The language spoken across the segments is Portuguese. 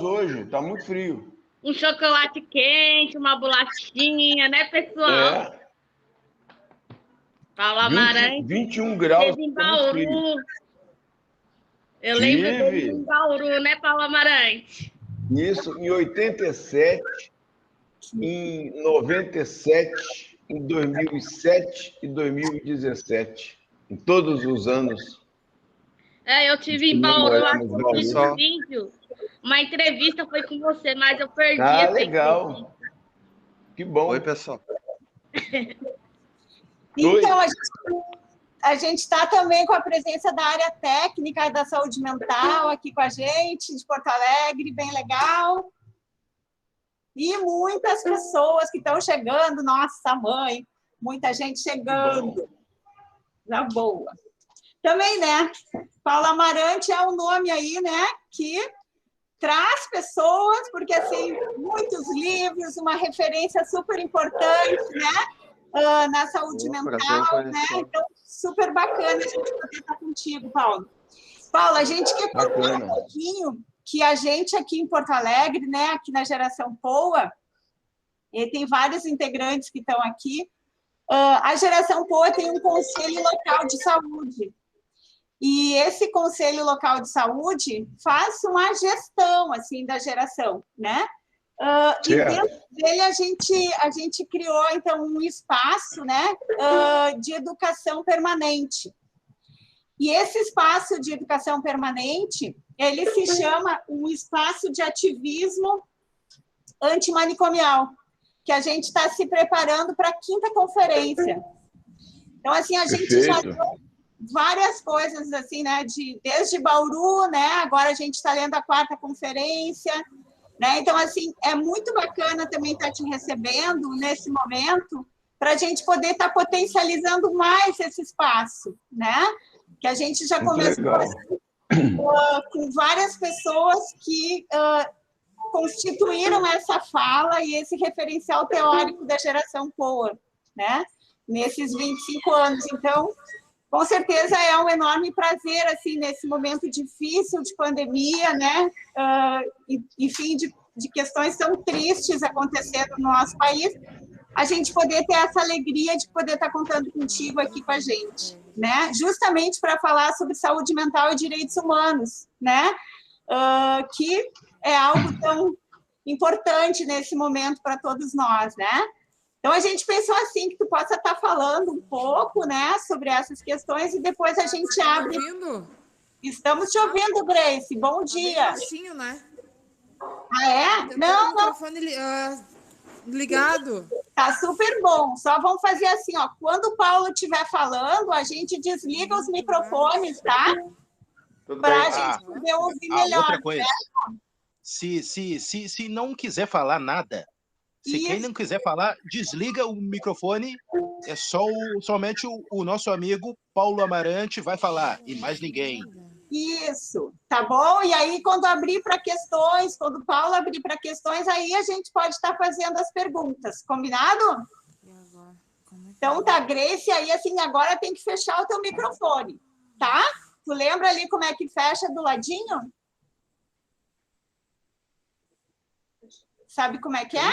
hoje, está muito frio. Um chocolate quente, uma bolachinha, né, pessoal? Paulo Amarante 21 graus, esteve em está muito frio. Bauru. Eu lembro dele em Bauru, né, Paulo Amarante? Isso, em 87, em 97, em 2007 e 2017. Em todos os anos. Eu tive em Bauru, acho que eu fiz um vídeo. Uma entrevista foi com você, mas eu perdi essa legal. entrevista. Que bom. Oi, pessoal. Então, a gente está também com a presença da área técnica da saúde mental aqui com a gente, de Porto Alegre, bem legal. E muitas pessoas que estão chegando, nossa mãe, muita gente chegando. Na boa. Também, né? Paulo Amarante é um nome aí, né, que traz pessoas, porque, assim, muitos livros, uma referência super importante, né, na saúde mental, né? Então, super bacana a gente poder estar contigo, Paulo. Paulo, a gente quer contar um pouquinho que a gente aqui em Porto Alegre, né, aqui na Geração Poa, e tem vários integrantes que estão aqui, a Geração Poa tem um conselho local de saúde. E esse Conselho Local de Saúde faz uma gestão, assim, da geração, né? E dentro dele a gente criou, então, um espaço, né, de educação permanente. E esse espaço de educação permanente, ele se chama um espaço de ativismo antimanicomial, que a gente está se preparando para a 5ª conferência. Então, assim, a gente já deu várias coisas, assim, né, desde Bauru, né, agora a gente está lendo a 4ª conferência, né, então, assim, é muito bacana também estar te recebendo nesse momento, para a gente poder estar potencializando mais esse espaço, né, que a gente já começou assim, com várias pessoas que constituíram essa fala e esse referencial teórico da Geração Poa, né, nesses 25 anos, então, com certeza é um enorme prazer, assim, nesse momento difícil de pandemia, né? Enfim, de questões tão tristes acontecendo no nosso país, a gente poder ter essa alegria de poder estar contando contigo aqui com a gente, né? Justamente para falar sobre saúde mental e direitos humanos, né? Que é algo tão importante nesse momento para todos nós, né? Então, a gente pensou assim, que tu possa estar falando um pouco, né, sobre essas questões e depois a gente abre... Estamos te ouvindo, Grace. Bom dia. Baixinho, né? Não, o microfone ligado. Tá super bom. Só vamos fazer assim, ó. Quando o Paulo estiver falando, a gente desliga os microfones, tá? Para a gente poder ouvir melhor. Outra coisa. Né? Se não quiser falar nada, se quem não quiser falar, desliga o microfone, é somente o nosso amigo Paulo Amarante vai falar, e mais ninguém. Isso, tá bom? E aí, quando abrir para questões, quando o Paulo abrir para questões, aí a gente pode estar fazendo as perguntas, combinado? Então, tá, Grace, aí assim, agora tem que fechar o teu microfone, tá? Tu lembra ali como é que fecha do ladinho? Sabe como é que é?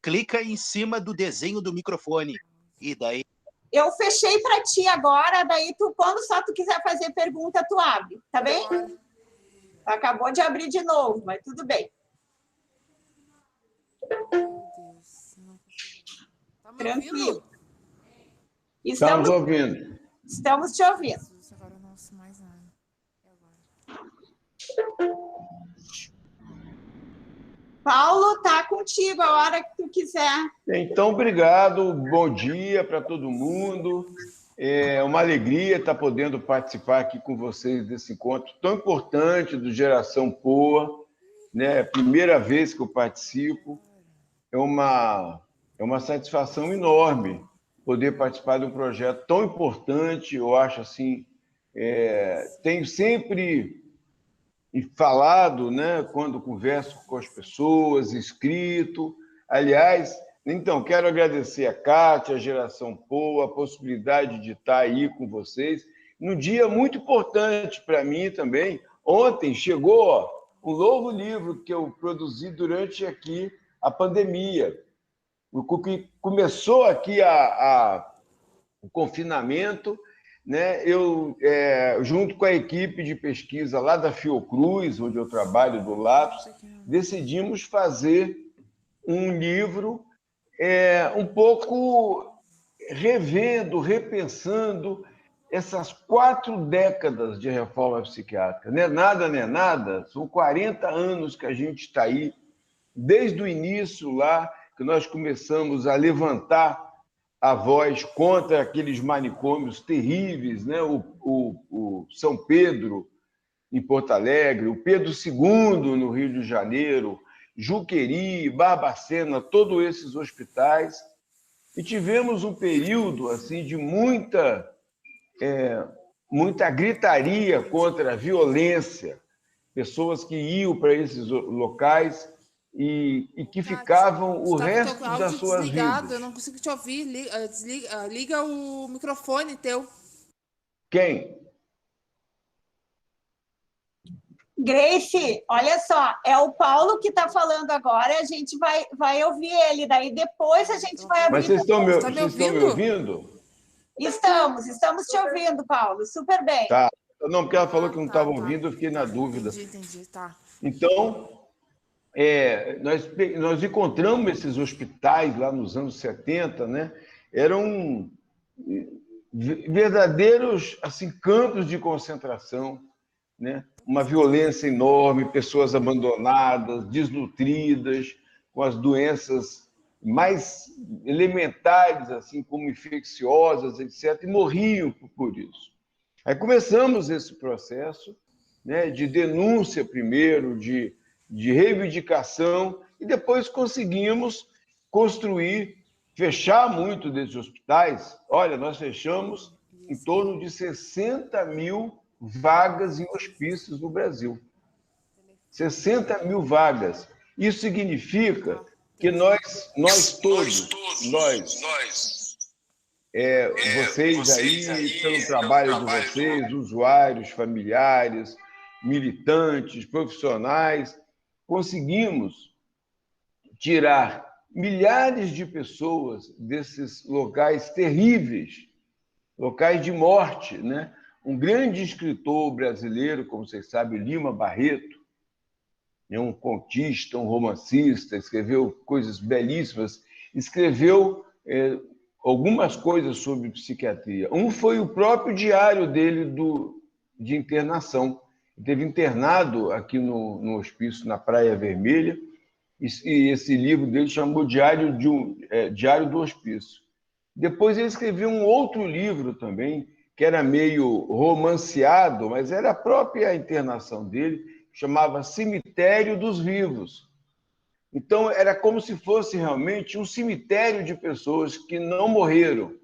Clica em cima do desenho do microfone. E daí? Eu fechei para ti agora, daí tu, quando só tu quiser fazer pergunta, tu abre, tá bem? Acabou de abrir de novo, mas tudo bem. Tranquilo. Estamos ouvindo. Estamos te ouvindo. Paulo, tá contigo a hora que tu quiser. Então, obrigado. Bom dia para todo mundo. É uma alegria estar podendo participar aqui com vocês desse encontro tão importante do Geração Poa, né? Primeira vez que eu participo. É uma satisfação enorme poder participar de um projeto tão importante. Eu acho assim, tenho sempre falado, né, quando converso com as pessoas, escrito. Aliás, então, quero agradecer a Kátia, a Geração Poa, a possibilidade de estar aí com vocês, num dia muito importante para mim também. Ontem chegou um novo livro que eu produzi durante aqui a pandemia. O que começou aqui o confinamento, né? Eu, junto com a equipe de pesquisa lá da Fiocruz, onde eu trabalho, do LAPS, decidimos fazer um livro um pouco revendo, repensando essas 4 décadas de reforma psiquiátrica. Não é nada, não é nada, são 40 anos que a gente está aí, desde o início lá, que nós começamos a levantar a voz contra aqueles manicômios terríveis, né? O São Pedro, em Porto Alegre, o Pedro II, no Rio de Janeiro, Juqueri, Barbacena, todos esses hospitais. E tivemos um período assim, de muita gritaria contra a violência, pessoas que iam para esses locais e que ficavam o resto das suas vidas. Eu não consigo te ouvir. Liga o microfone teu. Quem? Grace, olha só, é o Paulo que está falando agora, a gente vai ouvir ele, daí depois a gente vai abrir... Mas vocês estão me ouvindo? Estamos te ouvindo, Paulo, super bem. Tá. Não, porque ela falou que não estava ouvindo, eu fiquei na dúvida. Entendi, tá. Então, nós encontramos esses hospitais lá nos anos 70, né? Eram verdadeiros assim, campos de concentração, né? Uma violência enorme, pessoas abandonadas, desnutridas, com as doenças mais elementares, assim como infecciosas, etc., e morriam por isso. Aí começamos esse processo, né, de denúncia primeiro, de reivindicação, e depois conseguimos fechar muito desses hospitais. Olha, nós fechamos em torno de 60 mil vagas em hospícios no Brasil. 60 mil vagas. Isso significa que nós todos, vocês aí, pelo trabalho de vocês, usuários, familiares, militantes, profissionais, conseguimos tirar milhares de pessoas desses locais terríveis, locais de morte, né? Um grande escritor brasileiro, como vocês sabem, Lima Barreto, um contista, um romancista, escreveu coisas belíssimas, escreveu algumas coisas sobre psiquiatria. Um foi o próprio diário dele de internação. Ele teve internado aqui no hospício, na Praia Vermelha, e esse livro dele chamou Diário do Hospício. Depois ele escreveu um outro livro também, que era meio romanceado, mas era a própria internação dele, chamava Cemitério dos Vivos. Então, era como se fosse realmente um cemitério de pessoas que não morreram,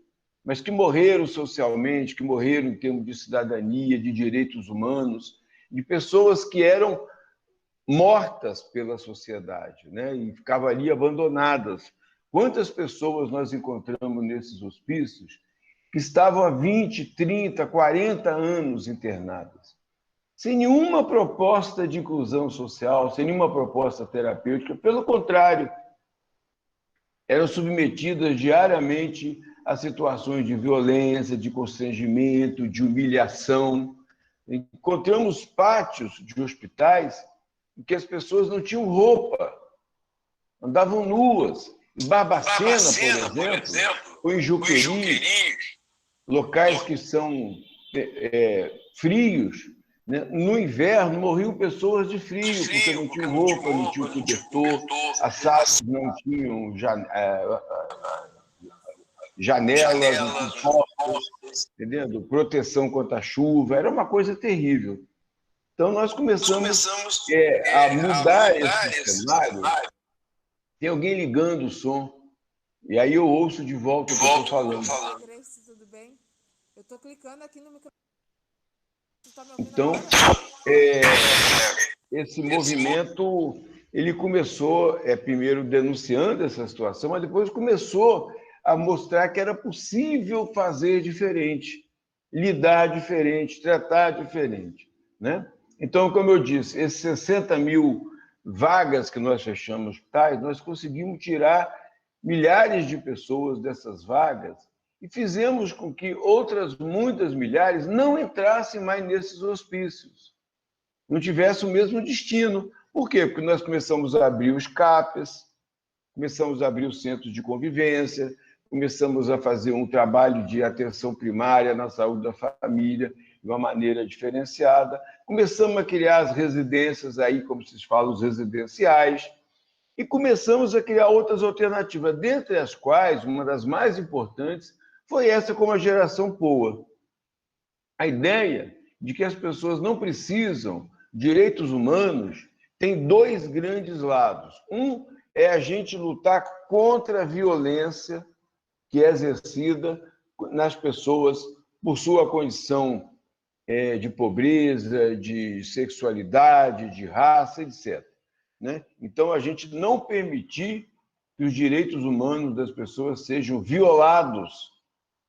mas que morreram socialmente, que morreram em termos de cidadania, de direitos humanos, de pessoas que eram mortas pela sociedade, né? E ficavam ali abandonadas. Quantas pessoas nós encontramos nesses hospícios que estavam há 20, 30, 40 anos internadas, sem nenhuma proposta de inclusão social, sem nenhuma proposta terapêutica, pelo contrário, eram submetidas diariamente a situações de violência, de constrangimento, de humilhação. Encontramos pátios de hospitais em que as pessoas não tinham roupa, andavam nuas. Em Barbacena, por exemplo, ou em Juqueri, locais que são frios, né? No inverno morriam pessoas de frio, porque não tinham roupa, não tinham cobertor, as salas não tinham janelas, não tinham portas, entendeu? Proteção contra a chuva, era uma coisa terrível. Então, nós começamos a mudar esse cenário. Tem alguém ligando o som, e aí eu ouço de volta o que eu estou falando. Grace, tudo bem? Eu estou clicando aqui no microfone. Tá me ouvindo então, agora? Esse movimento, ele começou, primeiro denunciando essa situação, mas depois começou a mostrar que era possível fazer diferente, lidar diferente, tratar diferente, né? Então, como eu disse, esses 60 mil vagas que nós fechamos hospitais, nós conseguimos tirar milhares de pessoas dessas vagas e fizemos com que outras muitas milhares não entrassem mais nesses hospícios, não tivessem o mesmo destino. Por quê? Porque nós começamos a abrir os CAPs, começamos a abrir os centros de convivência, começamos a fazer um trabalho de atenção primária na saúde da família de uma maneira diferenciada, começamos a criar as residências, aí, como se fala, os residenciais, e começamos a criar outras alternativas, dentre as quais, uma das mais importantes, foi essa como a geração POA. A ideia de que as pessoas não precisam, direitos humanos, tem dois grandes lados. Um é a gente lutar contra a violência que é exercida nas pessoas por sua condição de pobreza, de sexualidade, de raça, etc. Né? Então, a gente não permitir que os direitos humanos das pessoas sejam violados,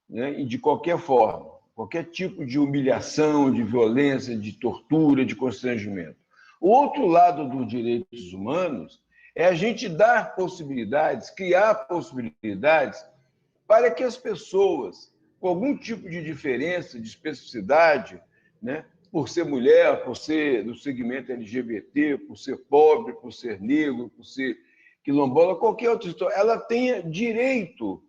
né? E de qualquer forma, qualquer tipo de humilhação, de violência, de tortura, de constrangimento. O outro lado dos direitos humanos é a gente dar possibilidades, criar possibilidades para que as pessoas com algum tipo de diferença, de especificidade, né, por ser mulher, por ser do segmento LGBT, por ser pobre, por ser negro, por ser quilombola, qualquer outra história, ela tenha direito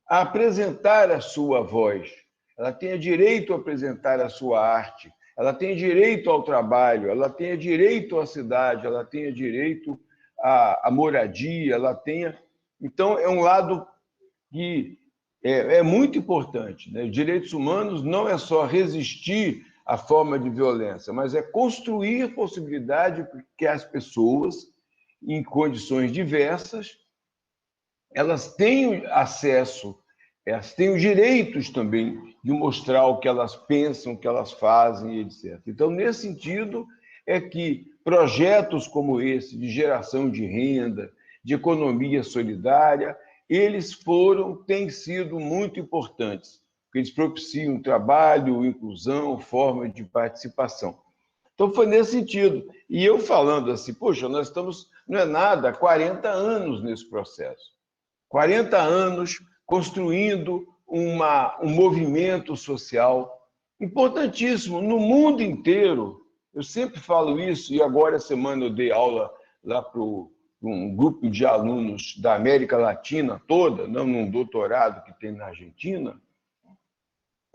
a apresentar a sua voz, ela tenha direito a apresentar a sua arte, ela tenha direito ao trabalho, ela tenha direito à cidade, ela tenha direito à moradia, ela tenha... Então, é um lado que é muito importante, né? Os direitos humanos não é só resistir à forma de violência, mas é construir possibilidade para que as pessoas, em condições diversas, elas tenham acesso, elas tenham direitos também de mostrar o que elas pensam, o que elas fazem, etc. Então, nesse sentido, é que projetos como esse, de geração de renda, de economia solidária, eles têm sido muito importantes, porque eles propiciam trabalho, inclusão, forma de participação. Então, foi nesse sentido. E eu falando assim, poxa, nós estamos, não é nada, 40 anos nesse processo. 40 anos construindo um movimento social importantíssimo no mundo inteiro. Eu sempre falo isso, e agora, essa semana, eu dei aula lá para um grupo de alunos da América Latina toda, não num doutorado que tem na Argentina.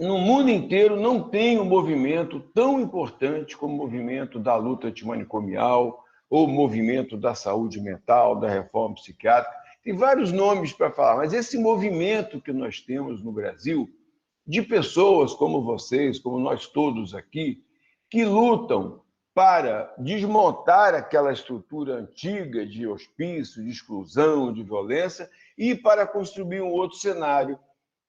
No mundo inteiro não tem um movimento tão importante como o movimento da luta antimanicomial ou o movimento da saúde mental, da reforma psiquiátrica. Tem vários nomes para falar, mas esse movimento que nós temos no Brasil, de pessoas como vocês, como nós todos aqui, que lutam para desmontar aquela estrutura antiga de hospício, de exclusão, de violência, e para construir um outro cenário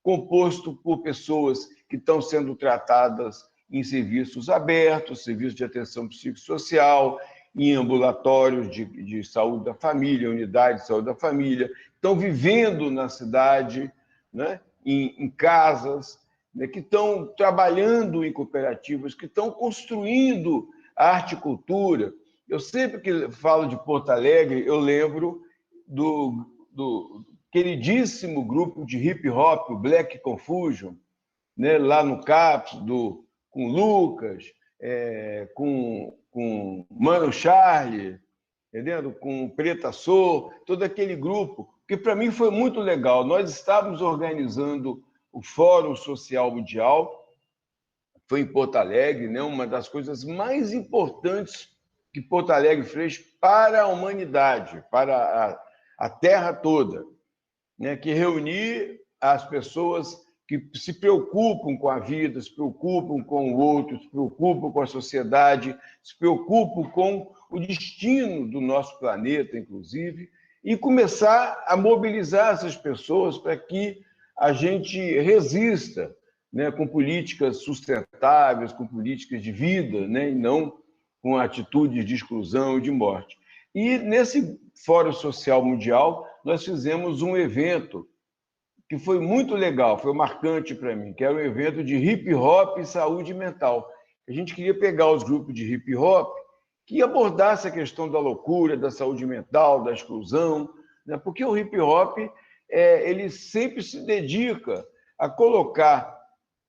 composto por pessoas que estão sendo tratadas em serviços abertos, serviços de atenção psicossocial, em ambulatórios de saúde da família, unidades de saúde da família, estão vivendo na cidade, né, em casas, né, que estão trabalhando em cooperativas, que estão construindo arte e cultura. Eu sempre que falo de Porto Alegre, eu lembro do queridíssimo grupo de hip-hop, o Black Confusion, né, lá no CAPS, com Lucas, com Mano Charlie, entendendo? Com Preta Sou, todo aquele grupo, que para mim foi muito legal. Nós estávamos organizando o Fórum Social Mundial, foi em Porto Alegre, né? Uma das coisas mais importantes que Porto Alegre fez para a humanidade, para a Terra toda, né? Que reunir as pessoas que se preocupam com a vida, se preocupam com o outro, se preocupam com a sociedade, se preocupam com o destino do nosso planeta, inclusive, e começar a mobilizar essas pessoas para que a gente resista, né, com políticas sustentáveis, com políticas de vida, né, e não com atitudes de exclusão e de morte. E nesse Fórum Social Mundial, nós fizemos um evento que foi muito legal, foi marcante para mim, que era um evento de hip-hop e saúde mental. A gente queria pegar os grupos de hip hop que abordassem a questão da loucura, da saúde mental, da exclusão, né? Porque o hip hop ele sempre se dedica a colocar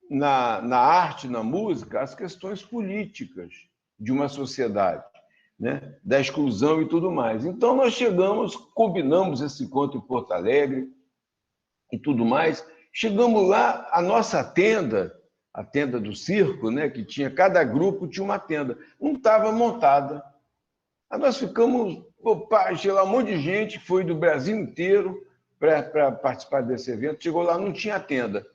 na arte, na música, as questões políticas de uma sociedade, né? Da exclusão e tudo mais. Então, nós chegamos, combinamos esse encontro em Porto Alegre e tudo mais. Chegamos lá, a nossa tenda, a tenda do circo, né? Que tinha, cada grupo tinha uma tenda, não estava montada. Aí nós ficamos, tinha lá um monte de gente, foi do Brasil inteiro para participar desse evento, chegou lá, não tinha tenda.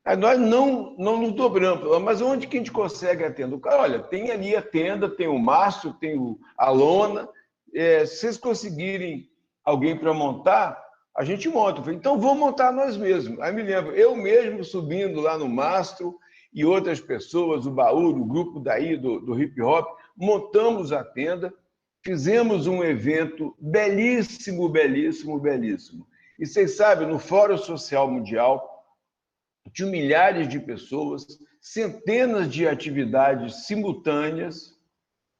Aí nós não nos dobramos, mas onde que a gente consegue a tenda? O cara, olha, tem ali a tenda, tem o mastro, tem a lona, se vocês conseguirem alguém para montar, a gente monta. Eu falei, então vamos montar nós mesmos. Aí me lembro, eu mesmo subindo lá no mastro e outras pessoas, o Baú, o grupo daí do hip hop, montamos a tenda, fizemos um evento belíssimo, belíssimo, belíssimo. E vocês sabem, no Fórum Social Mundial, de milhares de pessoas, centenas de atividades simultâneas.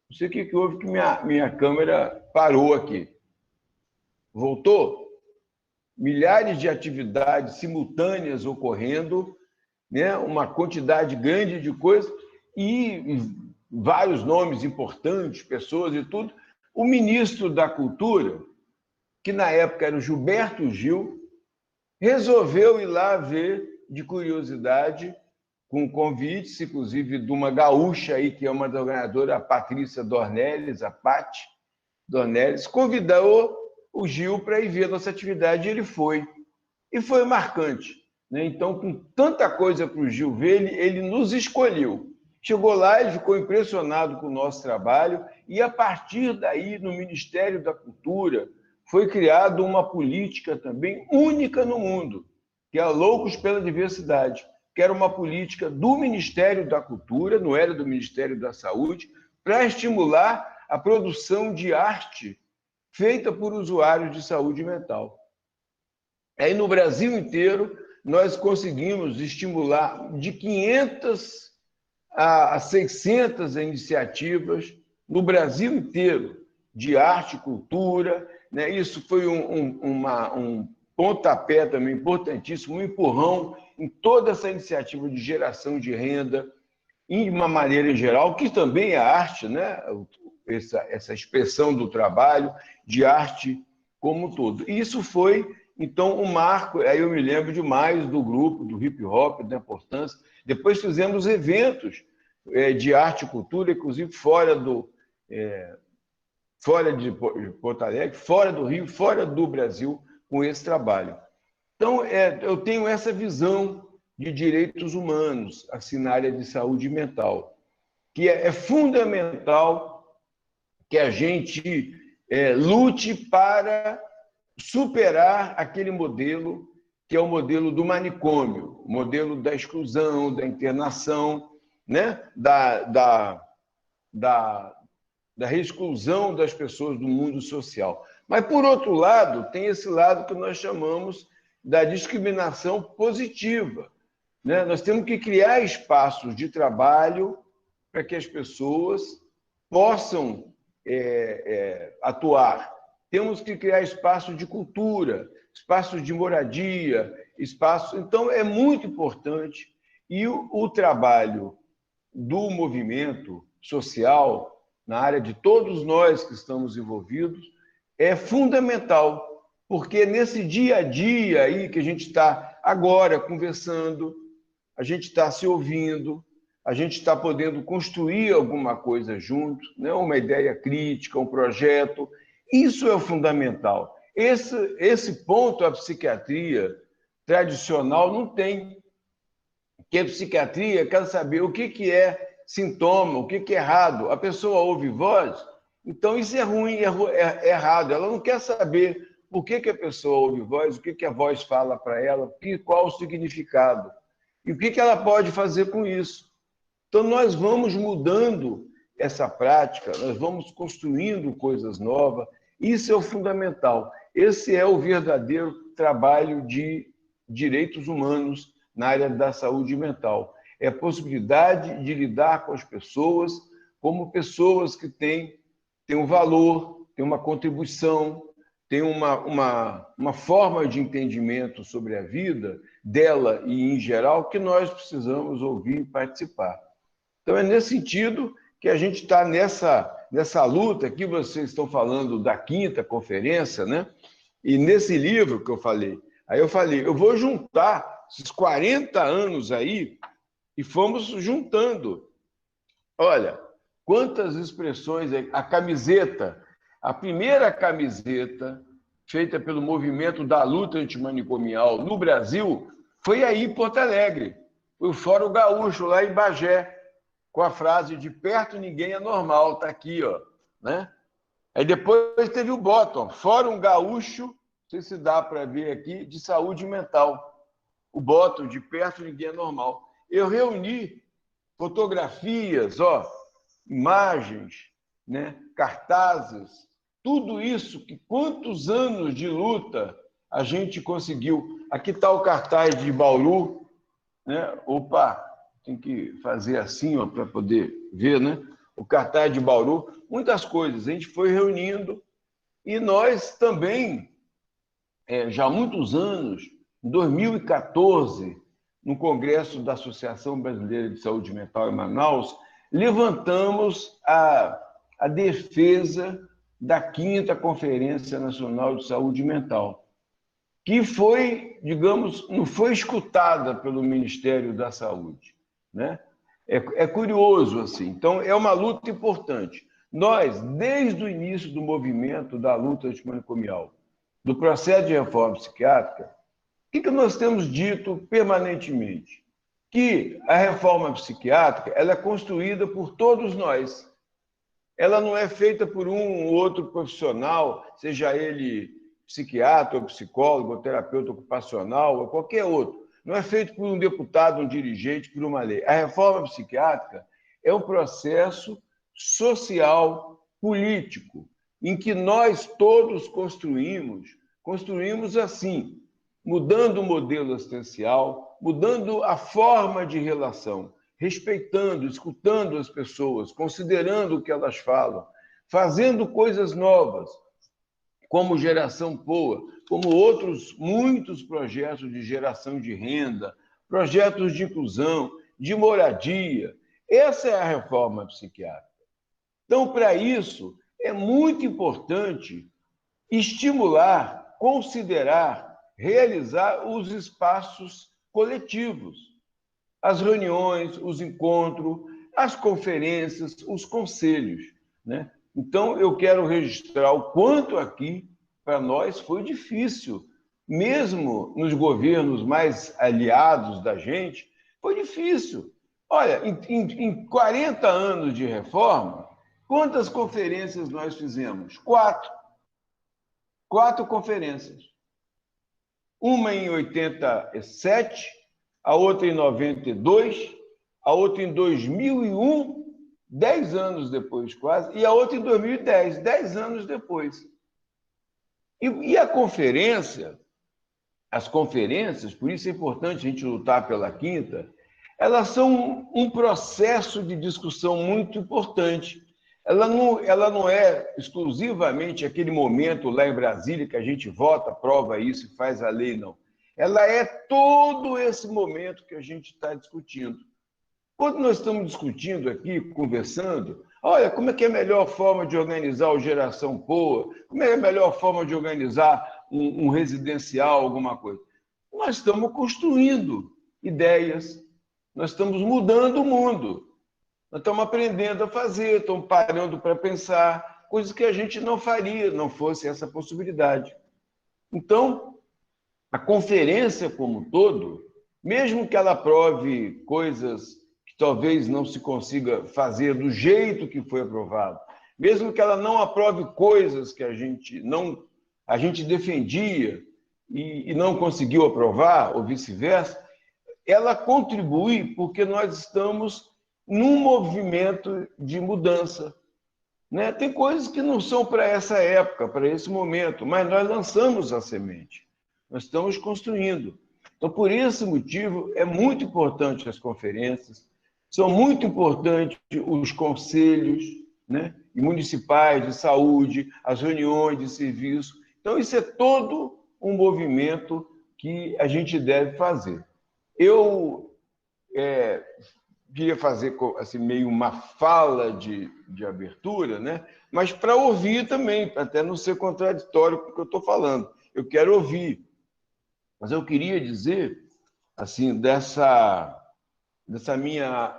Não sei o que houve, que minha câmera parou aqui. Voltou? Milhares de atividades simultâneas ocorrendo, né? Uma quantidade grande de coisas e vários nomes importantes, pessoas e tudo. O ministro da Cultura, que na época era o Gilberto Gil, resolveu ir lá ver, de curiosidade, com convites, inclusive, de uma gaúcha aí, que é uma das organizadoras, a Patrícia Dornelles, a Pati Dornelles, convidou o Gil para ir ver a nossa atividade, e ele foi. E foi marcante, né? Então, com tanta coisa para o Gil ver, ele nos escolheu. Chegou lá, ele ficou impressionado com o nosso trabalho, e a partir daí, no Ministério da Cultura, foi criada uma política também única no mundo, que é a Loucos pela Diversidade, que era uma política do Ministério da Cultura, não era do Ministério da Saúde, para estimular a produção de arte feita por usuários de saúde mental. Aí, no Brasil inteiro, nós conseguimos estimular de 500 a 600 iniciativas no Brasil inteiro, de arte e cultura, né? Isso foi um pontapé também importantíssimo, um empurrão em toda essa iniciativa de geração de renda, de uma maneira em geral, que também é arte, né? Essa expressão do trabalho, de arte como um todo. E isso foi, então, um marco. Aí eu me lembro demais do grupo, do hip hop, da importância. Depois fizemos eventos de arte e cultura, inclusive fora de Porto Alegre, fora do Rio, fora do Brasil, com esse trabalho. Então, eu tenho essa visão de direitos humanos, assim, na área de saúde mental, que é fundamental que a gente lute para superar aquele modelo que é o modelo do manicômio, o modelo da exclusão, da internação, né? da exclusão das pessoas do mundo social. Mas, por outro lado, tem esse lado que nós chamamos da discriminação positiva, né? Nós temos que criar espaços de trabalho para que as pessoas possam atuar. Temos que criar espaços de cultura, espaços de moradia, espaços... Então, é muito importante. E o trabalho do movimento social, na área de todos nós que estamos envolvidos, é fundamental, porque nesse dia a dia aí que a gente está agora conversando, a gente está se ouvindo, a gente está podendo construir alguma coisa junto, né? Uma ideia crítica, um projeto. Isso é o fundamental. Esse ponto a psiquiatria tradicional não tem. Porque a psiquiatria quer saber o que é sintoma, o que é errado. A pessoa ouve voz, então isso é ruim, é errado. Ela não quer saber por que a pessoa ouve voz, o que a voz fala para ela, qual o significado. E o que ela pode fazer com isso. Então, nós vamos mudando essa prática, nós vamos construindo coisas novas. Isso é o fundamental. Esse é o verdadeiro trabalho de direitos humanos na área da saúde mental. é a possibilidade de lidar com as pessoas como pessoas que têm um valor, têm uma contribuição, têm uma forma de entendimento sobre a vida dela e, em geral, que nós precisamos ouvir e participar. Então, é nesse sentido que a gente está nessa luta. Aqui vocês estão falando da 5ª conferência, né? E nesse livro que eu falei, eu vou juntar esses 40 anos aí e fomos juntando. Olha, quantas expressões, a camiseta, a primeira camiseta feita pelo movimento da luta antimanicomial no Brasil foi aí em Porto Alegre, foi o Fórum Gaúcho, lá em Bagé, com a frase "de perto ninguém é normal", está aqui, ó, né? Aí depois teve o bottom, Fórum Gaúcho, não sei se dá para ver aqui, de saúde mental. O bottom, "de perto ninguém é normal". Eu reuni fotografias, ó, imagens, né, cartazes, tudo isso, que quantos anos de luta a gente conseguiu. Aqui está o cartaz de Bauru, né? Opa, tem que fazer assim, para poder ver, né? O cartaz de Bauru, muitas coisas. A gente foi reunindo e nós também, já há muitos anos, em 2014, no Congresso da Associação Brasileira de Saúde Mental em Manaus, levantamos a defesa da 5ª Conferência Nacional de Saúde Mental, que foi, digamos, não foi escutada pelo Ministério da Saúde, né? É curioso, assim. Então, é uma luta importante. Nós, desde o início do movimento da luta antimanicomial, do processo de reforma psiquiátrica, o que nós temos dito permanentemente? Que a reforma psiquiátrica ela é construída por todos nós. Ela não é feita por um ou outro profissional, seja ele psiquiatra, ou psicólogo, ou terapeuta ocupacional, ou qualquer outro. Não é feito por um deputado, um dirigente, por uma lei. A reforma psiquiátrica é um processo social, político, em que nós todos construímos assim, mudando o modelo assistencial, mudando a forma de relação, respeitando, escutando as pessoas, considerando o que elas falam, fazendo coisas novas, como Geração Poa, como outros muitos projetos de geração de renda, projetos de inclusão, de moradia. Essa é a reforma psiquiátrica. Então, para isso, é muito importante estimular, considerar, realizar os espaços coletivos, as reuniões, os encontros, as conferências, os conselhos, né? Então, eu quero registrar o quanto aqui, para nós, foi difícil, mesmo nos governos mais aliados da gente, foi difícil. Olha, em 40 anos de reforma, quantas conferências nós fizemos? 4. 4 conferências. Uma em 87, a outra em 92, a outra em 2001, 10 anos depois quase, e a outra em 2010, 10 anos depois. E a conferência, as conferências, por isso é importante a gente lutar pela 5ª, elas são um processo de discussão muito importante. Ela não é exclusivamente aquele momento lá em Brasília que a gente vota, aprova isso e faz a lei, não. Ela é todo esse momento que a gente está discutindo. Quando nós estamos discutindo aqui, conversando, olha, como é que é a melhor forma de organizar o Geração Poa, como é a melhor forma de organizar um residencial, alguma coisa. Nós estamos construindo ideias, nós estamos mudando o mundo, nós estamos aprendendo a fazer, estamos parando para pensar, coisas que a gente não faria, não fosse essa possibilidade. Então, a conferência como um todo, mesmo que ela aprove coisas que talvez não se consiga fazer do jeito que foi aprovado, mesmo que ela não aprove coisas que a gente defendia e não conseguiu aprovar, ou vice-versa, ela contribui porque nós estamos num movimento de mudança, né? Tem coisas que não são para essa época, para esse momento, mas nós lançamos a semente. Nós estamos construindo. Então, por esse motivo, é muito importante as conferências, são muito importantes os conselhos, né, municipais de saúde, as reuniões de serviço. Então, isso é todo um movimento que a gente deve fazer. Eu queria fazer assim, meio uma fala de abertura, né? Mas para ouvir também, até não ser contraditório com o que eu estou falando. Eu quero ouvir. Mas eu queria dizer, assim, dessa minha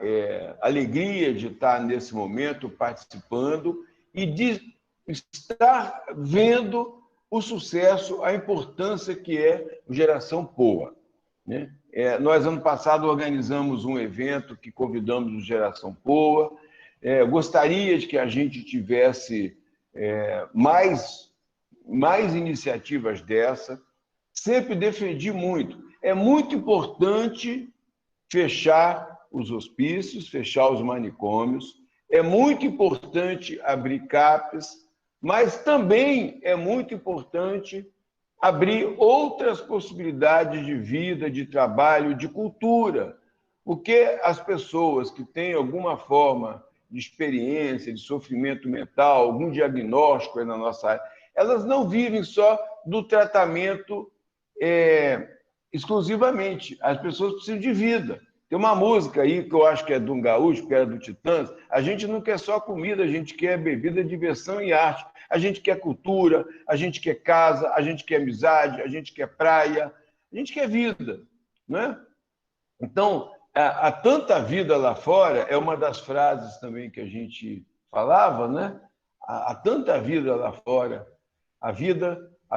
alegria de estar nesse momento participando e de estar vendo o sucesso, a importância que é o Geração Poa, né? Nós, ano passado, organizamos um evento que convidamos o Geração Poa. Gostaria de que a gente tivesse mais iniciativas dessa. Sempre defendi muito. É muito importante fechar os hospícios, fechar os manicômios. É muito importante abrir CAPs, mas também é muito importante abrir outras possibilidades de vida, de trabalho, de cultura, porque as pessoas que têm alguma forma de experiência, de sofrimento mental, algum diagnóstico na nossa área, elas não vivem só do tratamento exclusivamente. As pessoas precisam de vida. Tem uma música aí que eu acho que é do Gaúcho, que era do Titãs. A gente não quer só comida, a gente quer bebida, diversão e arte. A gente quer cultura, a gente quer casa, a gente quer amizade, a gente quer praia, a gente quer vida, né? Então, há tanta vida lá fora, é uma das frases também que a gente falava, né? Há tanta vida lá fora. A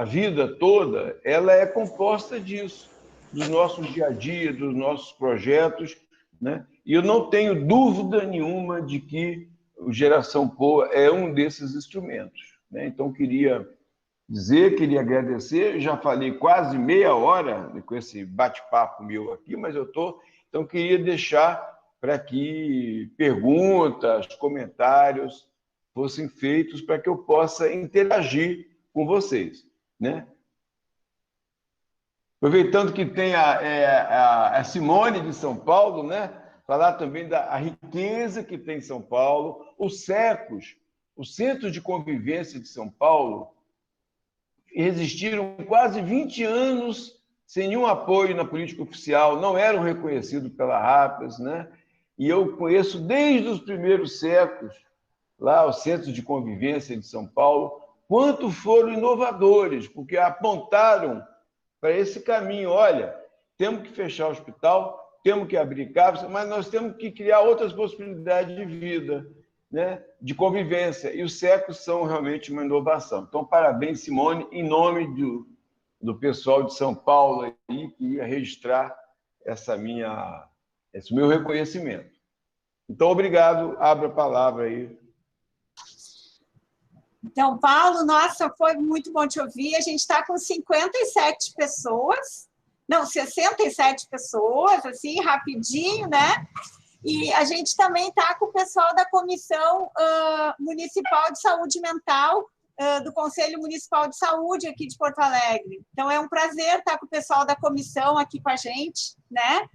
vida toda, ela é composta disso, dos nossos dia a dia, dos nossos projetos, né? E eu não tenho dúvida nenhuma de que o Geração Poa é um desses instrumentos, né? Então, queria agradecer, já falei quase meia hora com esse bate-papo meu aqui, mas então queria deixar para que perguntas, comentários fossem feitos para que eu possa interagir com vocês, né? Aproveitando que tem a Simone de São Paulo, né? Falar também da riqueza que tem São Paulo, os SECOS, o Centro de Convivência de São Paulo, resistiram quase 20 anos sem nenhum apoio na política oficial, não eram reconhecidos pela RAPES, né? E eu conheço desde os primeiros SECOS, lá o Centro de Convivência de São Paulo, quanto foram inovadores, porque apontaram para esse caminho. Olha, temos que fechar o hospital, temos que abrir CAPs, mas nós temos que criar outras possibilidades de vida, né? De convivência. E os SECOS são realmente uma inovação. Então, parabéns, Simone, em nome do pessoal de São Paulo, aí, que ia registrar esse meu reconhecimento. Então, obrigado. Abra a palavra aí. Então, Paulo, nossa, foi muito bom te ouvir. A gente está com 57 pessoas, não, 67 pessoas, assim, rapidinho, né? E a gente também está com o pessoal da Comissão Municipal de Saúde Mental, do Conselho Municipal de Saúde aqui de Porto Alegre. Então, é um prazer estar com o pessoal da comissão aqui com a gente, né?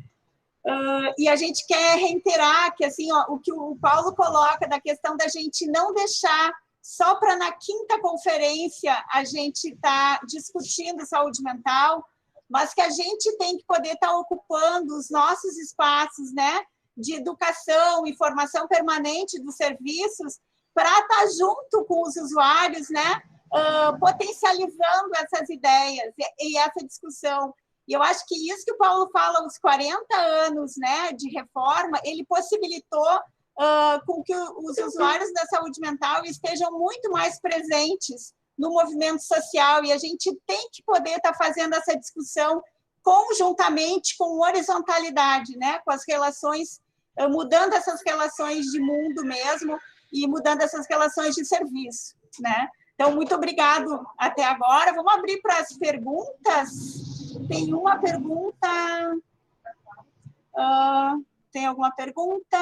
E a gente quer reiterar que, assim, ó, o que o Paulo coloca da questão da gente não deixar só para na quinta conferência a gente estar discutindo saúde mental, mas que a gente tem que poder estar ocupando os nossos espaços, né, de educação e formação permanente dos serviços para estar junto com os usuários, né, potencializando essas ideias e essa discussão. E eu acho que isso que o Paulo fala, os 40 anos, né, de reforma, ele possibilitou com que os usuários da saúde mental estejam muito mais presentes no movimento social, e a gente tem que poder estar fazendo essa discussão conjuntamente com horizontalidade, né? Com as relações, mudando essas relações de mundo mesmo e mudando essas relações de serviço, né? Então, muito obrigado até agora. Vamos abrir para as perguntas. Tem uma pergunta... Tem alguma pergunta?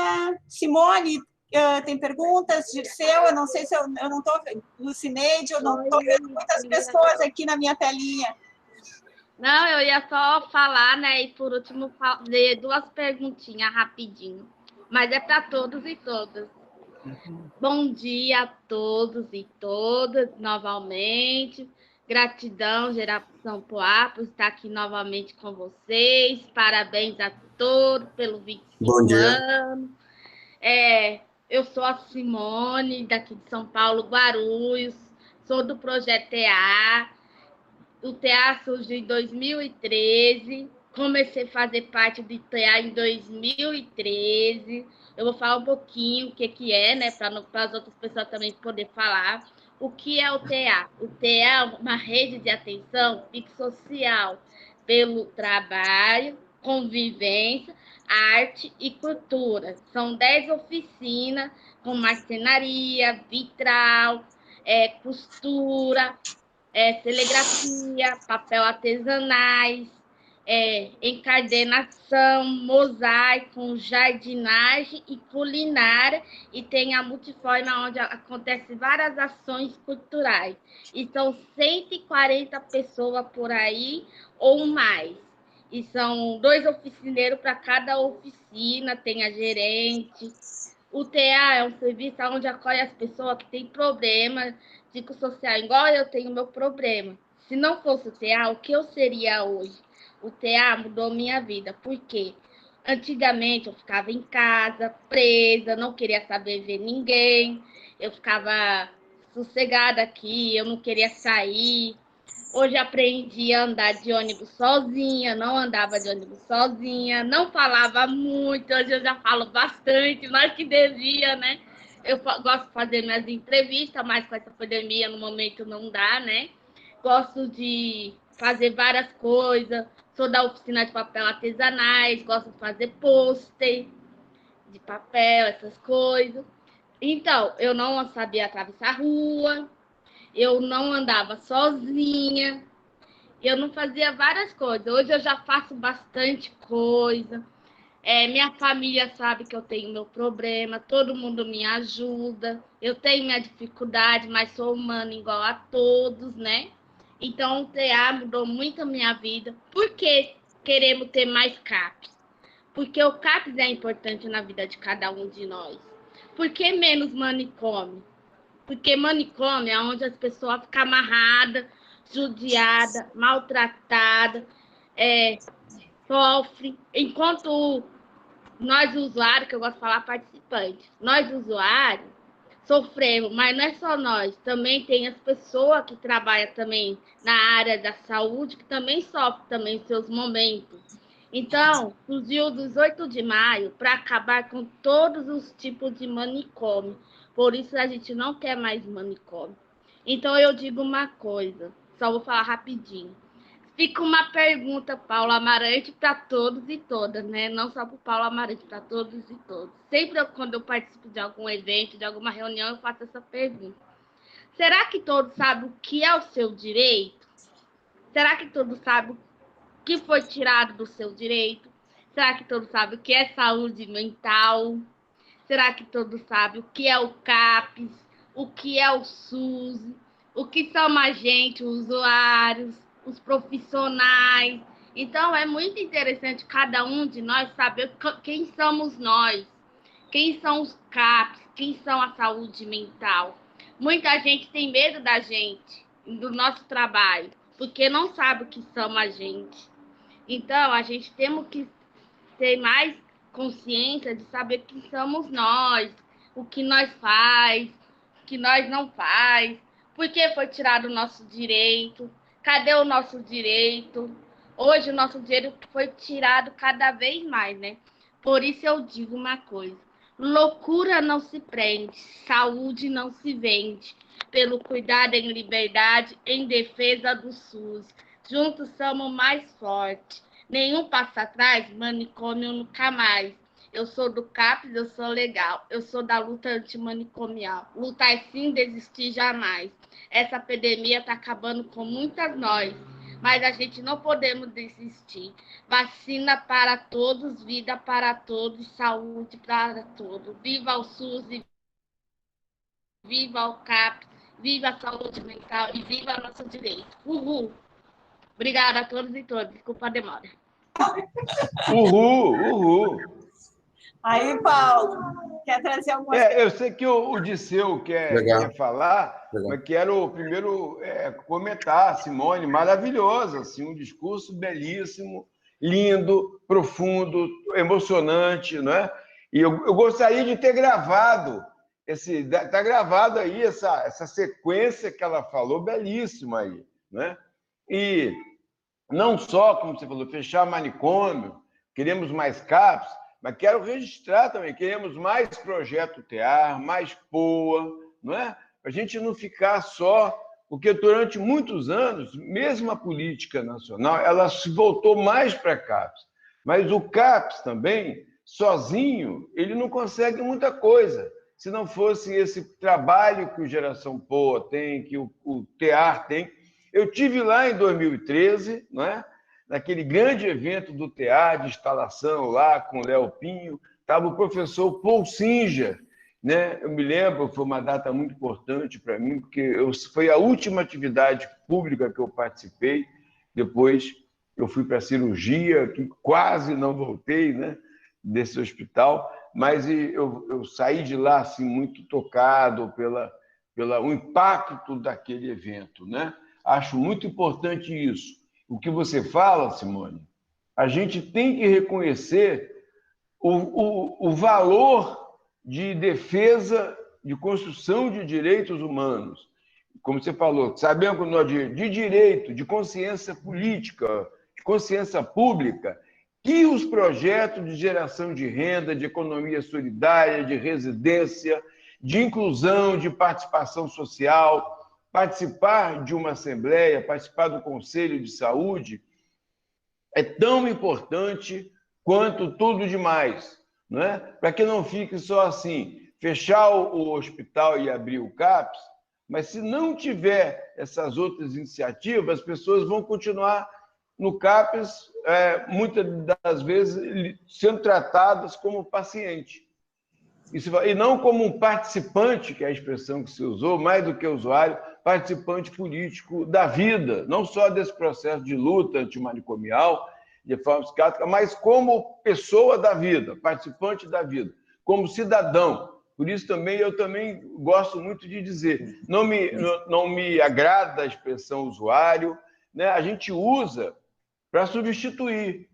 Simone, tem perguntas? Dirceu, eu não sei se eu não estou... Lucineide, eu não estou vendo muitas pessoas aqui na minha telinha. Não, eu ia só falar, né? E por último, ler duas perguntinhas rapidinho. Mas é para todos e todas. Bom dia a todos e todas, novamente. Gratidão, Geração Poá, por estar aqui novamente com vocês. Parabéns a todos pelo Bom 25 dia. anos. Eu sou a Simone, daqui de São Paulo, Guarulhos. Sou do Projeto TA. O TA surgiu em 2013. Comecei a fazer parte do TA em 2013. Eu vou falar um pouquinho o que é, né, para as outras pessoas também poderem falar. O que é o TA? O TA é uma rede de atenção psicossocial pelo trabalho, convivência, arte e cultura. São 10 oficinas com marcenaria, vitral, costura, telegrafia, papel artesanais, encadernação, mosaico, jardinagem e culinária, e tem a multiforma, onde acontecem várias ações culturais. E são 140 pessoas por aí ou mais. E são 2 oficineiros para cada oficina, tem a gerente. O TA é um serviço onde acolhe as pessoas que têm problemas psicossocial, igual eu tenho meu problema. Se não fosse o TA, o que eu seria hoje? O TA mudou minha vida. Por quê? Antigamente eu ficava em casa, presa, não queria saber ver ninguém, eu ficava sossegada aqui, eu não queria sair. Hoje aprendi a andar de ônibus sozinha, não andava de ônibus sozinha, não falava muito, hoje eu já falo bastante, mais que devia, né? Eu gosto de fazer minhas entrevistas, mas com essa pandemia no momento não dá, né? Gosto de fazer várias coisas, sou da oficina de papel artesanais, gosto de fazer pôster de papel, essas coisas. Então, eu não sabia atravessar a rua, eu não andava sozinha, eu não fazia várias coisas. Hoje eu já faço bastante coisa. Minha família sabe que eu tenho meu problema, todo mundo me ajuda. Eu tenho minha dificuldade, mas sou humana igual a todos, né? Então o TA mudou muito a minha vida. Por que queremos ter mais CAPs? Porque o CAPs é importante na vida de cada um de nós. Por que menos manicômio? Porque manicômio é onde as pessoas ficam amarradas, judiadas, maltratadas, sofrem. Enquanto nós, usuários, que eu gosto de falar participantes, nós, usuários, sofremos, mas não é só nós, também tem as pessoas que trabalham também na área da saúde, que também sofrem também seus momentos. Então, surgiu o 18 de maio para acabar com todos os tipos de manicômio. Por isso a gente não quer mais manicômio. Então eu digo uma coisa, só vou falar rapidinho. Fica uma pergunta, Paulo Amarante, para todos e todas, né? Não só para o Paulo Amarante, para todos e todas. Sempre quando eu participo de algum evento, de alguma reunião, eu faço essa pergunta. Será que todos sabem o que é o seu direito? Será que todos sabem o que foi tirado do seu direito? Será que todos sabem o que é saúde mental? Será que todos sabem o que é o CAPES? O que é o SUS? O que são a gente, os usuários, os profissionais? Então, é muito interessante cada um de nós saber quem somos nós, quem são os CAPs, quem são a saúde mental. Muita gente tem medo da gente, do nosso trabalho, porque não sabe o que somos a gente. Então, a gente temos que ter mais consciência de saber quem somos nós, o que nós faz, o que nós não faz, por que foi tirado o nosso direito, cadê o nosso direito? Hoje o nosso direito foi tirado cada vez mais, né? Por isso eu digo uma coisa, loucura não se prende, saúde não se vende, pelo cuidado em liberdade, em defesa do SUS. Juntos somos mais fortes. Nenhum passo atrás, manicômio nunca mais. Eu sou do CAPES, eu sou legal. Eu sou da luta antimanicomial. Lutar sim, desistir jamais. Essa epidemia está acabando com muitas nós, mas a gente não podemos desistir. Vacina para todos, vida para todos, saúde para todos. Viva o SUS e viva o CAPES, viva a saúde mental e viva nosso direito. Uhul! Obrigada a todos e todas. Desculpa a demora. Uhul! Aí, Paulo, quer trazer alguma coisa? Eu sei que o Disseu quer falar, mas quero primeiro comentar, Simone, maravilhosa, assim, um discurso belíssimo, lindo, profundo, emocionante, não é? E eu gostaria de ter gravado, está gravado aí essa sequência que ela falou, belíssima aí, né? E não só, como você falou, fechar manicômio, queremos mais CAPS, mas quero registrar também, queremos mais projeto TEAR, mais POA, não é? Para a gente não ficar só... Porque durante muitos anos, mesmo a política nacional, ela se voltou mais para CAPS. Mas o CAPS também, sozinho, ele não consegue muita coisa. Se não fosse esse trabalho que o Geração POA tem, que o TEAR tem. Eu tive lá em 2013, não é? Naquele grande evento do TEAR, de instalação lá com o Léo Pinho, estava o professor Paul Singer, né? Eu me lembro, foi uma data muito importante para mim, porque foi a última atividade pública que eu participei. Depois eu fui para a cirurgia, que quase não voltei, né, desse hospital, mas eu saí de lá assim, muito tocado pelo impacto daquele evento, né? Acho muito importante isso. O que você fala, Simone, a gente tem que reconhecer o valor de defesa, de construção de direitos humanos. Como você falou, sabemos de direito, de consciência política, de consciência pública, que os projetos de geração de renda, de economia solidária, de residência, de inclusão, de participação social, participar de uma assembleia, participar do Conselho de Saúde, é tão importante quanto tudo demais, não é? Para que não fique só assim, fechar o hospital e abrir o CAPS, mas se não tiver essas outras iniciativas, as pessoas vão continuar no CAPS, muitas das vezes, sendo tratadas como paciente. E não como um participante, que é a expressão que se usou, mais do que usuário, participante político da vida, não só desse processo de luta antimanicomial, de forma psiquiátrica, mas como pessoa da vida, participante da vida, como cidadão. Por isso eu também gosto muito de dizer, não me agrada a expressão usuário, né? A gente usa para substituir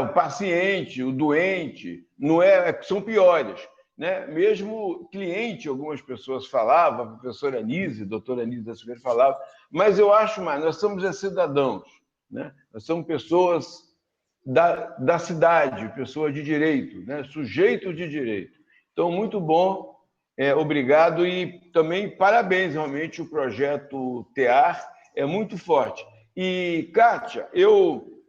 o paciente, o doente, não são piores. Né? Mesmo cliente, algumas pessoas falavam, a professora Anise, a doutora Anise da Silveira falava, mas eu acho mais, nós somos cidadãos, né? Nós somos pessoas da cidade, pessoas de direito, né? Sujeitos de direito. Então, muito bom, obrigado e também parabéns, realmente, o projeto TEAR é muito forte. E, Kátia, eu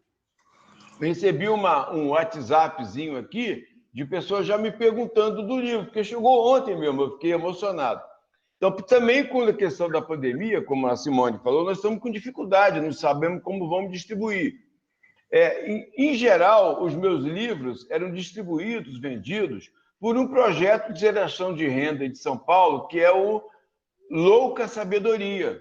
recebi um WhatsAppzinho aqui de pessoas já me perguntando do livro, porque chegou ontem mesmo, eu fiquei emocionado. Então, também com a questão da pandemia, como a Simone falou, nós estamos com dificuldade, não sabemos como vamos distribuir. Em geral, os meus livros eram distribuídos, vendidos, por um projeto de geração de renda de São Paulo, que é o Louca Sabedoria.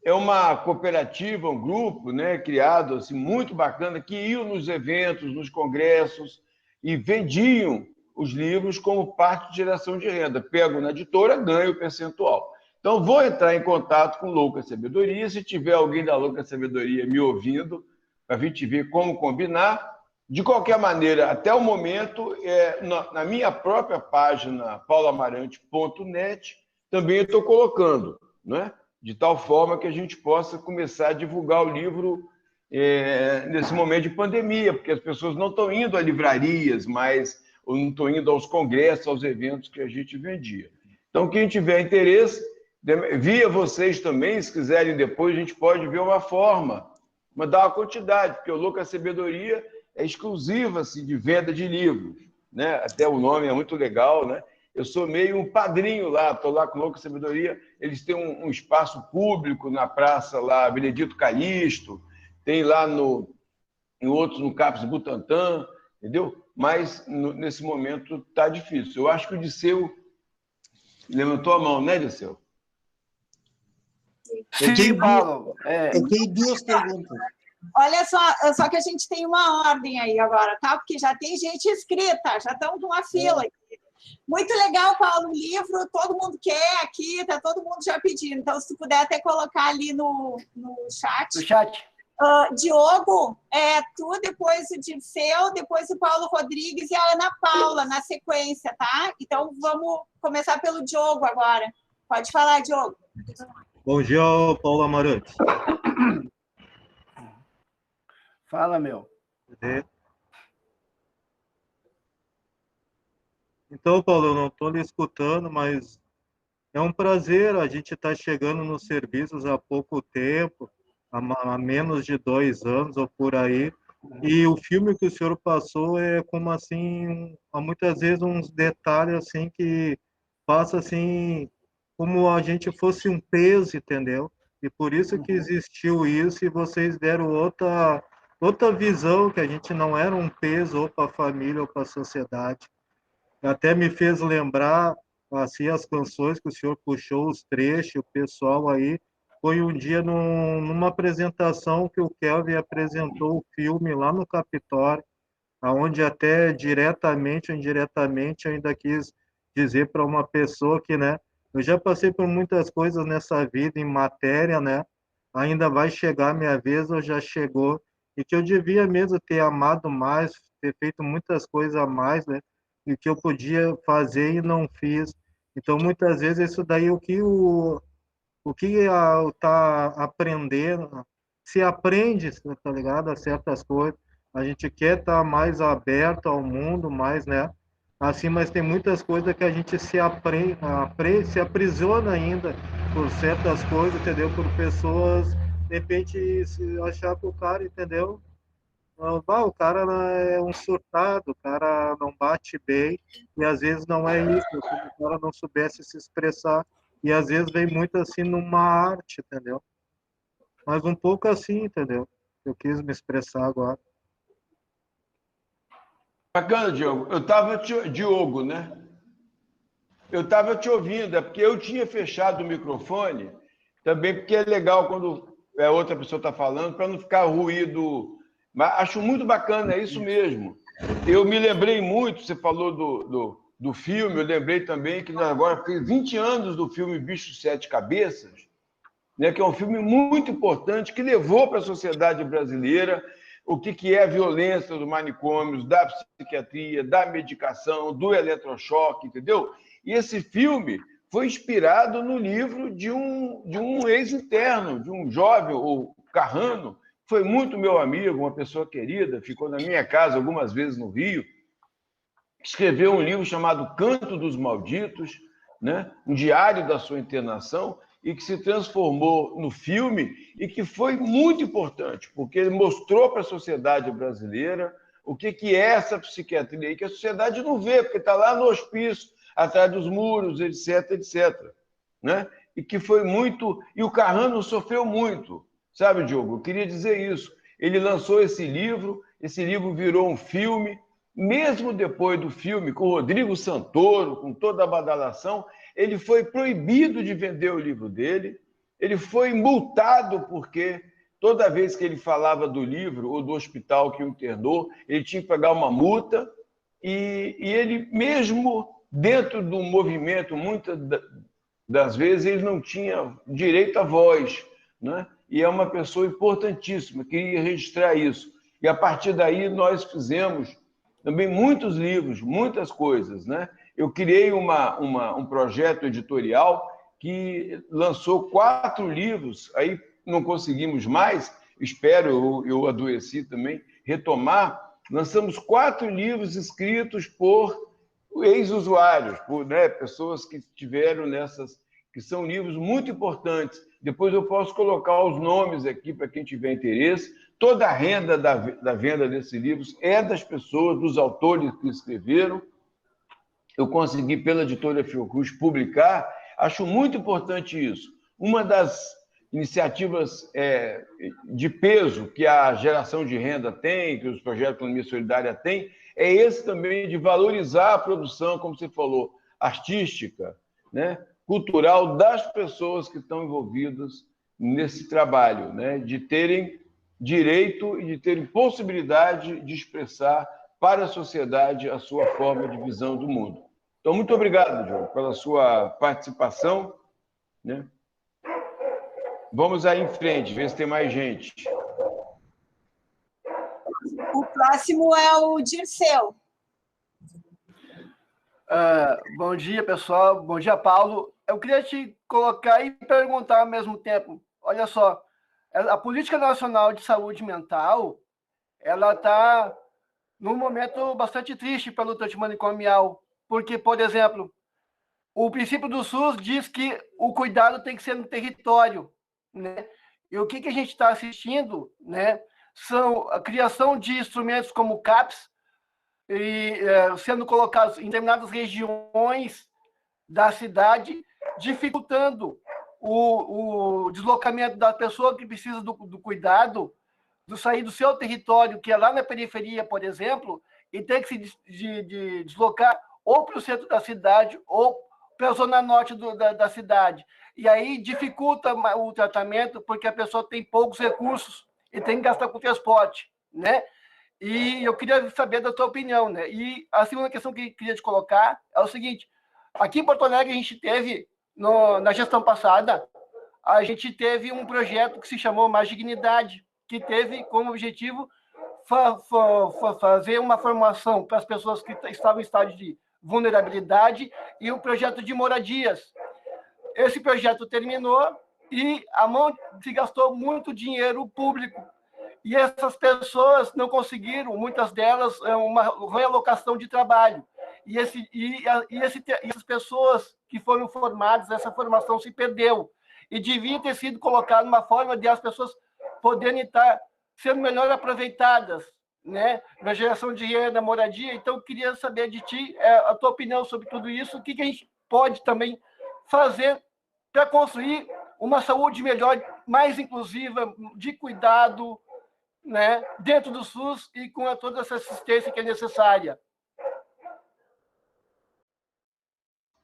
É uma cooperativa, um grupo, né, criado assim, muito bacana, que iam nos eventos, nos congressos, e vendiam os livros como parte de geração de renda. Pego na editora, ganho o percentual. Então, vou entrar em contato com Louca Sabedoria. Se tiver alguém da Louca Sabedoria me ouvindo, para a gente ver como combinar. De qualquer maneira, até o momento, na minha própria página, paulamarante.net, também estou colocando, né? De tal forma que a gente possa começar a divulgar o livro nesse momento de pandemia, porque as pessoas não estão indo a livrarias, ou não estão indo aos congressos, aos eventos que a gente vendia. Então, quem tiver interesse, via vocês também, se quiserem depois, a gente pode ver uma forma, mandar uma quantidade, porque o Louca Sabedoria é exclusiva assim, de venda de livros, né? Até o nome é muito legal, né? Eu sou meio um padrinho lá, estou lá com o Louca Sabedoria, eles têm um espaço público na praça lá, Benedito Calixto, tem lá em outros, no CAPS Butantã, entendeu? Mas nesse momento está difícil. Eu acho que o Disseu levantou a mão, né, Disseu? Sim, Paulo. Eu tenho duas perguntas. Olha só que a gente tem uma ordem aí agora, tá? Porque já tem gente inscrita, já estamos numa fila aqui. Muito legal, Paulo, o livro, todo mundo quer aqui, tá todo mundo já pedindo. Então, se tu puder até colocar ali no chat. No chat. Diogo, tu, depois o Dirceu, depois o Paulo Rodrigues e a Ana Paula, na sequência, tá? Então, vamos começar pelo Diogo agora. Pode falar, Diogo. Bom dia, Paulo Amarante. Fala, meu. Então, Paulo, eu não estou lhe escutando, mas é um prazer. A gente estar chegando nos serviços há pouco tempo, há menos de 2 anos ou por aí. E o filme que o senhor passou é como assim, há muitas vezes uns detalhes assim que passa assim como a gente fosse um peso, entendeu? E por isso que existiu isso e vocês deram outra visão, que a gente não era um peso ou para a família ou para a sociedade. Até me fez lembrar assim as canções que o senhor puxou, os trechos, o pessoal aí. Foi um dia numa apresentação que o Kelvin apresentou o filme lá no Capitólio, onde até diretamente ou indiretamente eu ainda quis dizer para uma pessoa que, né, eu já passei por muitas coisas nessa vida em matéria, né, ainda vai chegar a minha vez ou já chegou, e que eu devia mesmo ter amado mais, ter feito muitas coisas a mais, né, e que eu podia fazer e não fiz. Então, muitas vezes, isso daí, o que tá aprendendo, se aprende, tá ligado, a certas coisas, a gente quer estar mais aberto ao mundo, mais, né, assim, mas tem muitas coisas que a gente se aprisiona ainda por certas coisas, entendeu, por pessoas, de repente, se achar que o cara, entendeu, o cara é um surtado, o cara não bate bem, e às vezes não é isso, como o cara não soubesse se expressar, e às vezes vem muito assim numa arte, entendeu? Mas um pouco assim, entendeu? Eu quis me expressar agora. Bacana, Diogo. Diogo, né? Eu estava te ouvindo, é porque eu tinha fechado o microfone, também porque é legal quando outra pessoa está falando, para não ficar ruído. Mas acho muito bacana, é isso mesmo. Eu me lembrei muito, você falou do filme, eu lembrei também que agora fez 20 anos do filme Bicho de Sete Cabeças, né, que é um filme muito importante, que levou para a sociedade brasileira o que é a violência dos manicômios, da psiquiatria, da medicação, do eletrochoque, entendeu? E esse filme foi inspirado no livro de um ex-interno, de um jovem, o Carrano, foi muito meu amigo, uma pessoa querida, ficou na minha casa algumas vezes no Rio, escreveu um livro chamado Canto dos Malditos, né? Um diário da sua internação, e que se transformou no filme e que foi muito importante, porque ele mostrou para a sociedade brasileira o que é essa psiquiatria, que a sociedade não vê, porque está lá no hospício, atrás dos muros, etc, etc. Né? E que foi muito... E o Carrano sofreu muito, sabe, Diogo? Eu queria dizer isso. Ele lançou esse livro virou um filme, mesmo depois do filme, com o Rodrigo Santoro, com toda a badalação, ele foi proibido de vender o livro dele, ele foi multado porque toda vez que ele falava do livro ou do hospital que o internou, ele tinha que pagar uma multa, e ele mesmo dentro do movimento, muitas das vezes, ele não tinha direito à voz, né? E é uma pessoa importantíssima, queria registrar isso. E a partir daí nós fizemos também muitos livros, muitas coisas, né? Eu criei um projeto editorial que lançou 4 livros, aí não conseguimos mais, espero, eu adoeci também, retomar. Lançamos 4 livros escritos por ex-usuários, por, né, pessoas que tiveram nessas, que são livros muito importantes. Depois eu posso colocar os nomes aqui para quem tiver interesse. Toda a renda da venda desses livros é das pessoas, dos autores que escreveram. Eu consegui, pela editora Fiocruz, publicar. Acho muito importante isso. Uma das iniciativas de peso que a geração de renda tem, que os projetos de economia solidária têm, é esse também de valorizar a produção, como você falou, artística, né, cultural das pessoas que estão envolvidas nesse trabalho, né, de terem direito e de terem possibilidade de expressar para a sociedade a sua forma de visão do mundo. Então, muito obrigado, Diogo, pela sua participação, né? Vamos aí em frente, ver se tem mais gente. O próximo é o Dirceu. Bom dia, pessoal. Bom dia, Paulo. Eu queria te colocar e perguntar ao mesmo tempo. Olha só, a Política Nacional de Saúde Mental, ela está num momento bastante triste para a luta antimanicomial, porque, por exemplo, o princípio do SUS diz que o cuidado tem que ser no território, né? E o que a gente está assistindo, né, são a criação de instrumentos como CAPS, sendo colocados em determinadas regiões da cidade, dificultando o deslocamento da pessoa que precisa do cuidado, do sair do seu território, que é lá na periferia, por exemplo, e ter que se deslocar ou para o centro da cidade ou para a zona norte da cidade. E aí dificulta o tratamento, porque a pessoa tem poucos recursos e tem que gastar com transporte, né? E eu queria saber da tua opinião, né? E a segunda questão que eu queria te colocar é o seguinte: aqui em Porto Alegre a gente teve, na gestão passada, a gente teve um projeto que se chamou Mais Dignidade, que teve como objetivo fazer uma formação para as pessoas que estavam em estágio de vulnerabilidade e um projeto de moradias. Esse projeto terminou e a mão se gastou muito dinheiro público. E essas pessoas não conseguiram, muitas delas, uma realocação de trabalho. E essas pessoas que foram formadas, essa formação se perdeu. E devia ter sido colocada uma forma de as pessoas poderem estar sendo melhor aproveitadas, né, na geração de renda, moradia. Então, eu queria saber de ti a tua opinião sobre tudo isso, o que a gente pode também fazer para construir uma saúde melhor, mais inclusiva, de cuidado, né, dentro do SUS e com toda essa assistência que é necessária.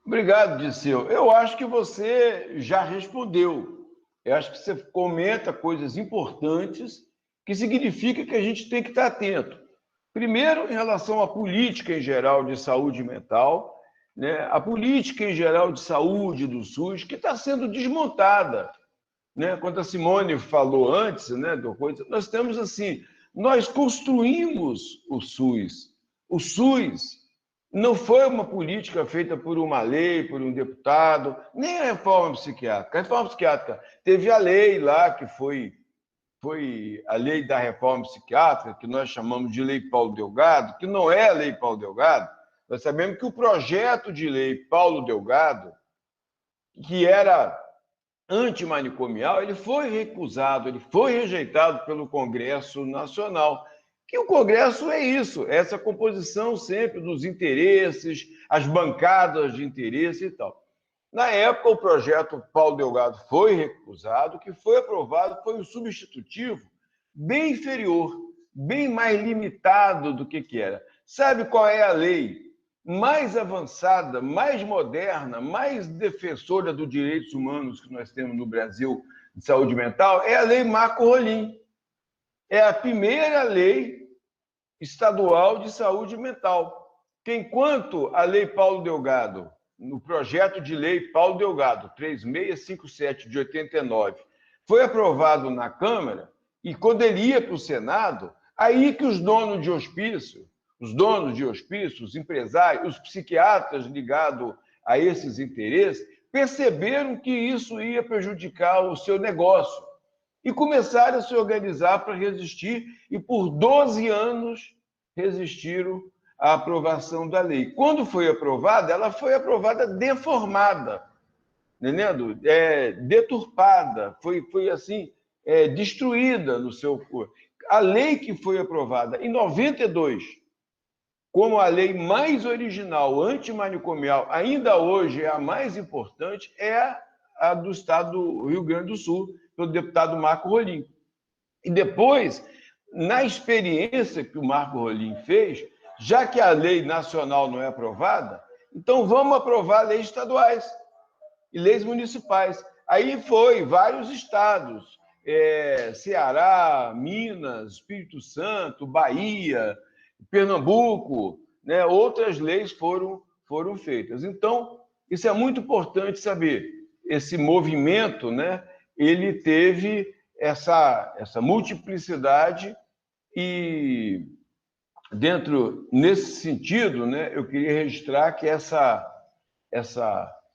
Obrigado, Dirceu. Eu acho que você já respondeu. Eu acho que você comenta coisas importantes que significa que a gente tem que estar atento. Primeiro, em relação à política em geral de saúde mental, né, a política em geral de saúde do SUS, que está sendo desmontada. Né? Quando a Simone falou antes, né, nós temos assim, nós construímos o SUS. O SUS não foi uma política feita por uma lei, por um deputado, nem a reforma psiquiátrica. A reforma psiquiátrica teve a lei lá, que foi a lei da reforma psiquiátrica, que nós chamamos de Lei Paulo Delgado, que não é a Lei Paulo Delgado. Nós sabemos que o projeto de lei Paulo Delgado, que era antimanicomial, ele foi recusado, ele foi rejeitado pelo Congresso Nacional. Que o Congresso é isso, essa composição sempre dos interesses, as bancadas de interesse e tal. Na época, o projeto Paulo Delgado foi recusado, o que foi aprovado foi um substitutivo bem inferior, bem mais limitado do que era. Sabe qual é a lei mais avançada, mais moderna, mais defensora dos direitos humanos que nós temos no Brasil de saúde mental? É a Lei Marco Rolim. É a primeira lei estadual de saúde mental. Que enquanto a Lei Paulo Delgado, no projeto de lei Paulo Delgado, 3657 de 89, foi aprovado na Câmara, e quando ele ia para o Senado, aí que os donos de hospício, os empresários, os psiquiatras ligados a esses interesses, perceberam que isso ia prejudicar o seu negócio e começaram a se organizar para resistir, e por 12 anos resistiram à aprovação da lei. Quando foi aprovada, ela foi aprovada deformada, entendendo? Deturpada, foi assim, destruída no seu corpo. A lei que foi aprovada em 92, como a lei mais original, antimanicomial, ainda hoje é a mais importante, é a do estado do Rio Grande do Sul, pelo deputado Marco Rolim. E depois, na experiência que o Marco Rolim fez, já que a lei nacional não é aprovada, então vamos aprovar leis estaduais e leis municipais. Aí vários estados Ceará, Minas, Espírito Santo, Bahia, Pernambuco, né? Outras leis foram feitas. Então, isso é muito importante saber. Esse movimento, né? Ele teve essa multiplicidade e, nesse sentido, né? Eu queria registrar que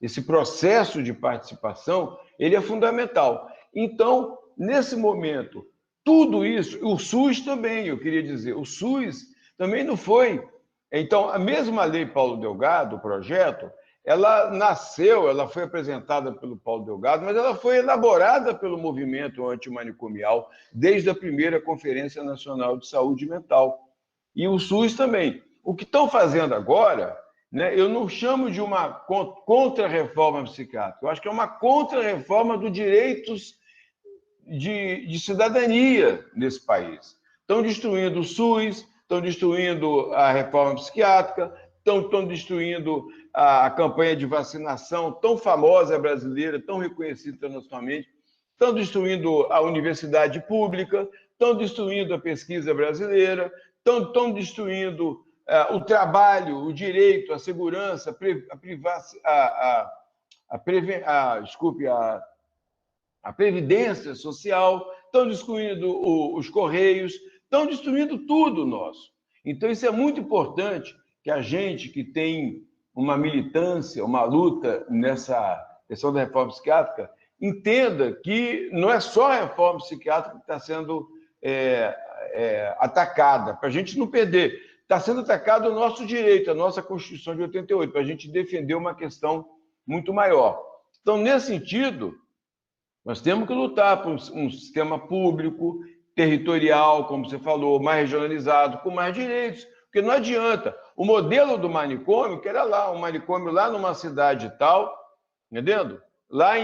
esse processo de participação ele é fundamental. Então, nesse momento, tudo isso, o SUS também, eu queria dizer, o SUS também não foi. Então, a mesma lei Paulo Delgado, o projeto, ela nasceu, ela foi apresentada pelo Paulo Delgado, mas ela foi elaborada pelo movimento antimanicomial desde a primeira Conferência Nacional de Saúde Mental. E o SUS também. O que estão fazendo agora, né, eu não chamo de uma contra-reforma psiquiátrica, eu acho que é uma contra-reforma dos direitos de cidadania nesse país. Estão destruindo o SUS, estão destruindo a reforma psiquiátrica, estão destruindo a campanha de vacinação tão famosa brasileira, tão reconhecida internacionalmente, estão destruindo a universidade pública, estão destruindo a pesquisa brasileira, estão destruindo o trabalho, o direito, a segurança, a previdência social, estão destruindo os correios, estão destruindo tudo nosso. Então, isso é muito importante que a gente que tem uma militância, uma luta nessa questão da reforma psiquiátrica, entenda que não é só a reforma psiquiátrica que está sendo atacada, para a gente não perder. Está sendo atacado o nosso direito, a nossa Constituição de 88, para a gente defender uma questão muito maior. Então, nesse sentido, nós temos que lutar por um sistema público, territorial, como você falou, mais regionalizado, com mais direitos, porque não adianta. O modelo do manicômio, que era lá, um manicômio lá numa cidade tal, entendendo? Lá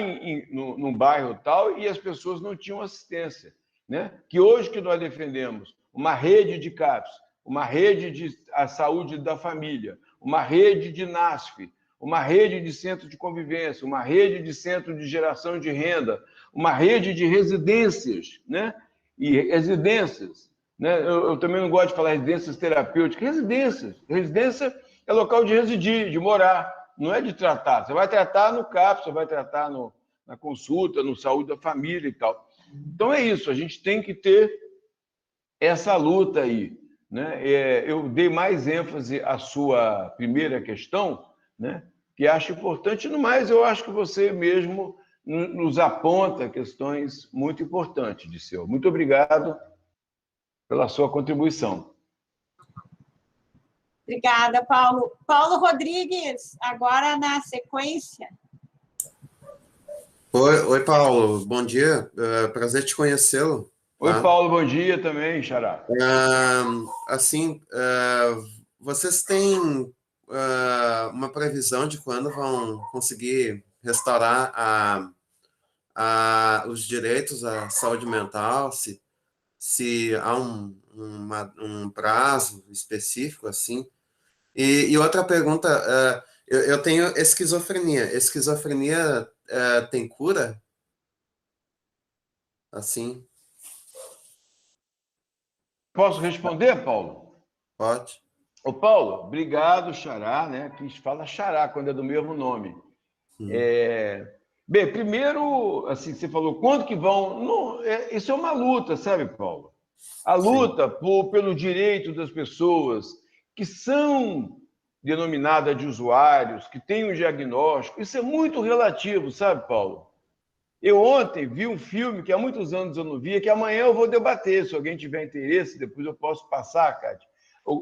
num bairro tal, e as pessoas não tinham assistência, né? Que hoje que nós defendemos uma rede de CAPS, uma rede de saúde da família, uma rede de NASF, uma rede de centro de convivência, uma rede de centro de geração de renda, uma rede de residências, né? E residências, né? Eu também não gosto de falar residências terapêuticas. Residência é local de residir, de morar, não é de tratar. Você vai tratar no CAPS, você vai tratar na consulta, no saúde da família e tal. Então é isso, a gente tem que ter essa luta aí, né? Eu dei mais ênfase à sua primeira questão, né? Que acho importante, no mais eu acho que você mesmo nos aponta questões muito importantes, Disseu. Muito obrigado pela sua contribuição. Obrigada, Paulo. Paulo Rodrigues, agora na sequência. Oi, Paulo, bom dia. Prazer te conhecê-lo. Oi, tá? Paulo, bom dia também, Xará. Vocês têm uma previsão de quando vão conseguir restaurar os direitos à saúde mental? Se há um prazo específico, assim? E outra pergunta, eu tenho esquizofrenia. Esquizofrenia tem cura? Assim? Posso responder, Paulo? Pode. Ô, Paulo, obrigado, Xará, né? Que fala Xará quando é do mesmo nome. Bem, primeiro, assim, você falou, quando que vão... Não, isso é uma luta, sabe, Paulo? A luta pelo direito das pessoas que são denominadas de usuários, que têm um diagnóstico, isso é muito relativo, sabe, Paulo? Eu ontem vi um filme que há muitos anos eu não via, que amanhã eu vou debater, se alguém tiver interesse, depois eu posso passar, Cátia.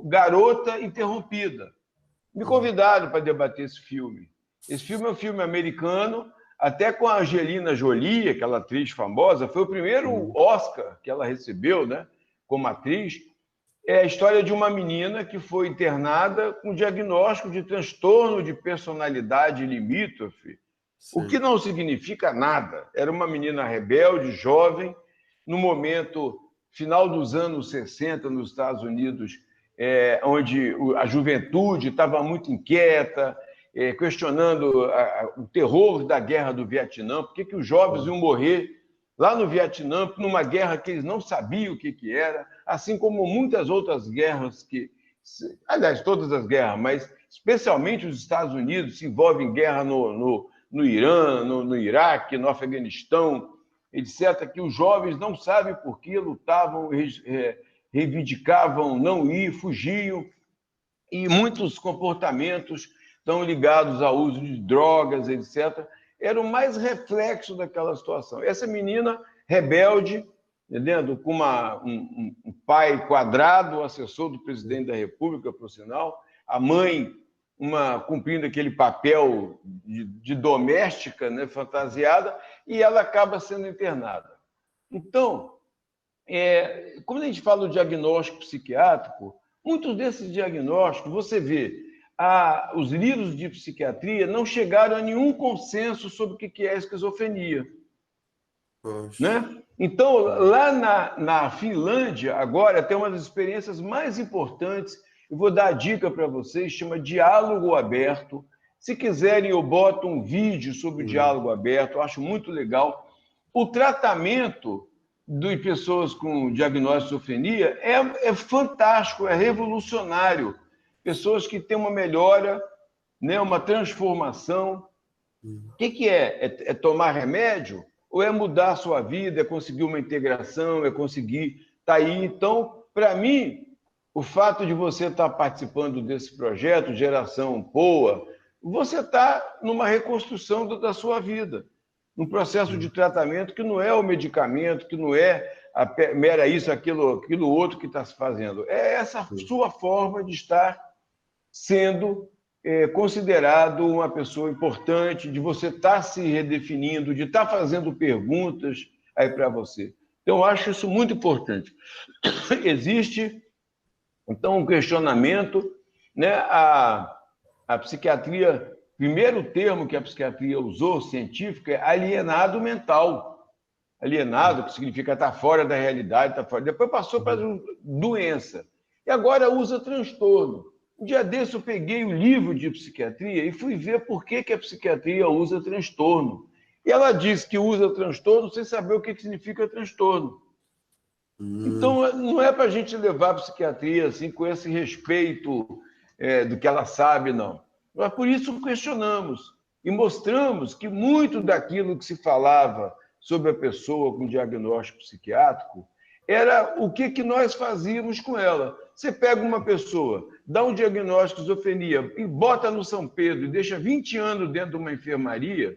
Garota Interrompida. Me convidaram para debater esse filme. Esse filme é um filme americano, até com a Angelina Jolie, aquela atriz famosa, foi o primeiro Oscar que ela recebeu, né, como atriz. É a história de uma menina que foi internada com diagnóstico de transtorno de personalidade limítrofe, o que não significa nada. Era uma menina rebelde, jovem, no momento final dos anos 60, nos Estados Unidos, onde a juventude estava muito inquieta, questionando o terror da guerra do Vietnã, por que os jovens iam morrer lá no Vietnã, numa guerra que eles não sabiam o que era, assim como muitas outras guerras aliás, todas as guerras, mas especialmente os Estados Unidos se envolvem em guerra no Irã, no Iraque, no Afeganistão, etc., que os jovens não sabem por que lutavam, reivindicavam não ir, fugiam, e muitos comportamentos estão ligados ao uso de drogas, etc., era o mais reflexo daquela situação. Essa menina rebelde, entendendo? Com um pai quadrado, assessor do presidente da República, por sinal, a mãe cumprindo aquele papel de doméstica, né, fantasiada, e ela acaba sendo internada. Então, quando a gente fala do diagnóstico psiquiátrico, muitos desses diagnósticos, você vê, os livros de psiquiatria não chegaram a nenhum consenso sobre o que é a esquizofrenia. Né? Então, lá na Finlândia, agora, tem uma das experiências mais importantes. Eu vou dar a dica para vocês, chama Diálogo Aberto. Se quiserem, eu boto um vídeo sobre o diálogo aberto, eu acho muito legal. O tratamento de pessoas com diagnóstico de esquizofrenia é fantástico, é revolucionário. Pessoas que têm uma melhora, né, uma transformação. O que é? É tomar remédio? Ou é mudar a sua vida, é conseguir uma integração, é conseguir estar aí? Então, para mim, o fato de você estar participando desse projeto, Geração Poa, você está numa reconstrução da sua vida, num processo de tratamento que não é o medicamento, que não é mera isso, aquilo outro que está se fazendo. É essa sua forma de estar sendo considerado uma pessoa importante, de você estar se redefinindo, de estar fazendo perguntas aí para você. Então, eu acho isso muito importante. Existe, então, um questionamento, né? A psiquiatria, o primeiro termo que a psiquiatria usou, científico, é alienado mental. Alienado, que significa estar fora da realidade, estar fora. Depois passou para doença. E agora usa transtorno. Um dia desse eu peguei o livro de psiquiatria e fui ver por que a psiquiatria usa transtorno. E ela diz que usa transtorno sem saber o que significa transtorno. Então, não é para a gente levar a psiquiatria assim, com esse respeito do que ela sabe, não. Mas por isso questionamos e mostramos que muito daquilo que se falava sobre a pessoa com diagnóstico psiquiátrico era o que nós fazíamos com ela. Você pega uma pessoa, dá um diagnóstico de esquizofrenia e bota no São Pedro e deixa 20 anos dentro de uma enfermaria,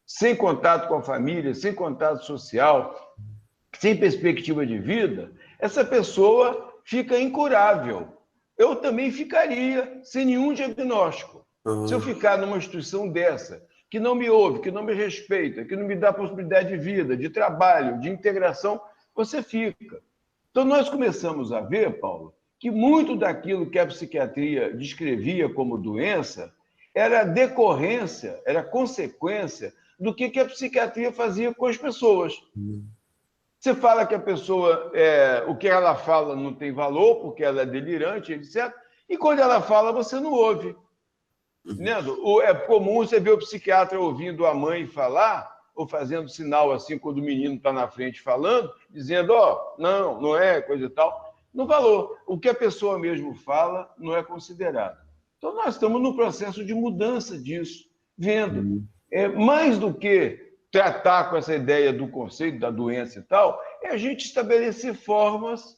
sem contato com a família, sem contato social, sem perspectiva de vida, essa pessoa fica incurável. Eu também ficaria sem nenhum diagnóstico. Se eu ficar numa instituição dessa, que não me ouve, que não me respeita, que não me dá possibilidade de vida, de trabalho, de integração, você fica. Então, nós começamos a ver, Paulo, que muito daquilo que a psiquiatria descrevia como doença era decorrência, era consequência do que a psiquiatria fazia com as pessoas. Você fala que a pessoa, o que ela fala não tem valor, porque ela é delirante, etc. E quando ela fala, você não ouve. Entendeu? É comum você ver o psiquiatra ouvindo a mãe falar, ou fazendo sinal assim, quando o menino está na frente falando, dizendo, não é, coisa e tal. No valor, o que a pessoa mesmo fala não é considerado. Então, nós estamos no processo de mudança disso, vendo. Mais do que tratar com essa ideia do conceito da doença e tal, é a gente estabelecer formas,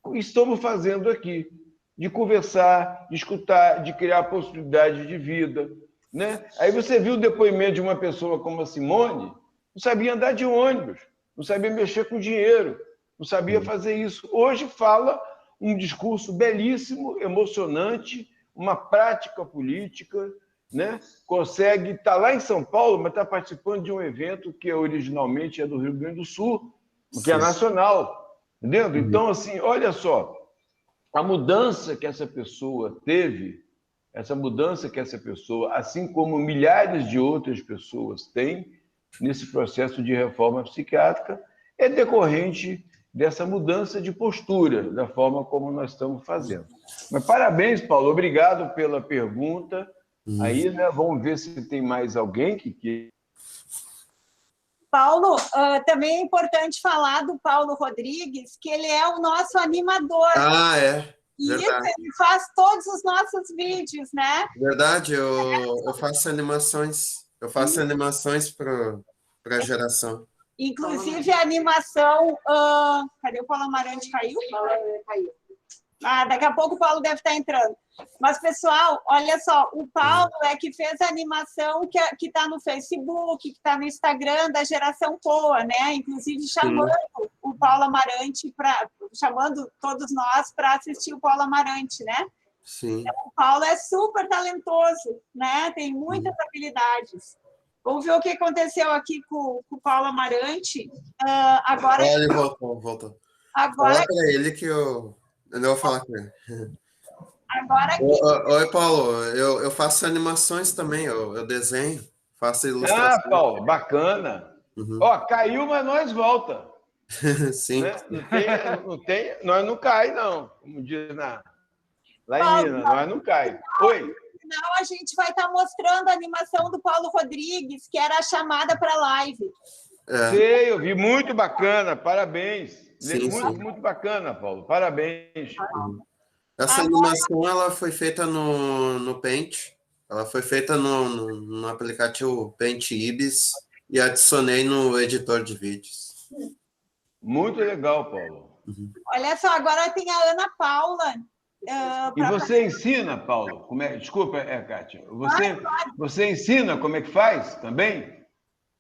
que estamos fazendo aqui, de conversar, de escutar, de criar possibilidades de vida. Né? Aí você viu o depoimento de uma pessoa como a Simone, não sabia andar de ônibus, não sabia mexer com dinheiro, não sabia fazer isso. Hoje fala um discurso belíssimo, emocionante, uma prática política, né? Consegue estar lá em São Paulo, mas está participando de um evento que originalmente é do Rio Grande do Sul, que é nacional. Entendeu? Então, assim, olha só, a mudança que essa pessoa teve, essa mudança que essa pessoa, assim como milhares de outras pessoas têm nesse processo de reforma psiquiátrica, é decorrente dessa mudança de postura, da forma como nós estamos fazendo. Mas parabéns, Paulo, obrigado pela pergunta. Aí, né, vamos ver se tem mais alguém que... Paulo, também é importante falar do Paulo Rodrigues, que ele é o nosso animador. Ah, é. E Verdade. isso, ele faz todos os nossos vídeos, né? Verdade, eu faço animações. Eu faço animações para a geração. Inclusive a animação... cadê o Paulo Amarante? Caiu? Caiu. Daqui a pouco o Paulo deve estar entrando. Mas, pessoal, olha só, o Paulo é que fez a animação que está no Facebook, que está no Instagram da Geração Poa, né? Inclusive chamando o Paulo Amarante, chamando todos nós para assistir o Paulo Amarante, né? Sim. Então, o Paulo é super talentoso, né? Tem muitas habilidades. Vamos ver o que aconteceu aqui com o Paulo Amarante. Agora. Ele voltou. Agora. Fala para ele que eu vou falar com ele. Agora aqui. Oi, Paulo. Eu faço animações também. Eu desenho, faço ilustração. Ah, Paulo, bacana. Caiu, mas nós volta. Sim. Né? Nós não cai, não. Como diz lá em Minas, nós não cai. Oi. Final, a gente vai estar mostrando a animação do Paulo Rodrigues, que era a chamada para live. Sei, eu vi, muito bacana, parabéns. Sim, muito bacana, Paulo, parabéns. Essa animação ela foi feita no Paint, ela foi feita no aplicativo Paint Ibis e adicionei no editor de vídeos. Muito legal, Paulo. Olha só, agora tem a Ana Paula. E você ensina, Paulo? Desculpa, Kátia. Você ensina como é que faz também?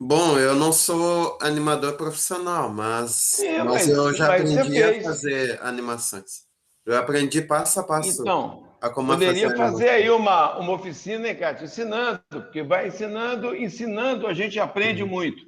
Bom, eu não sou animador profissional, mas eu já aprendi a fazer animações. Eu aprendi passo a passo. Então, poderia fazer aí uma oficina, hein, Kátia? Ensinando, porque vai ensinando a gente aprende muito.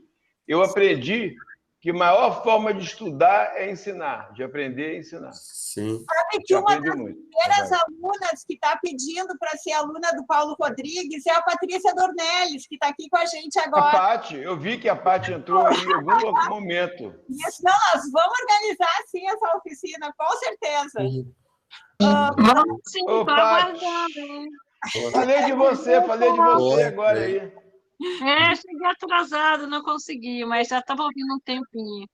Eu aprendi que a maior forma de estudar é ensinar, de aprender e ensinar. Sim. Sabe que uma das primeiras alunas que está pedindo para ser aluna do Paulo Rodrigues é a Patrícia Dornelles, que está aqui com a gente agora. A Paty, eu vi que a Paty entrou aí em algum momento. Isso, não, nós vamos organizar sim essa oficina, com certeza. Vamos sim, Ô, estou Paty, aguardando. falei de você agora aí. Cheguei atrasado, não consegui, mas já estava ouvindo um tempinho.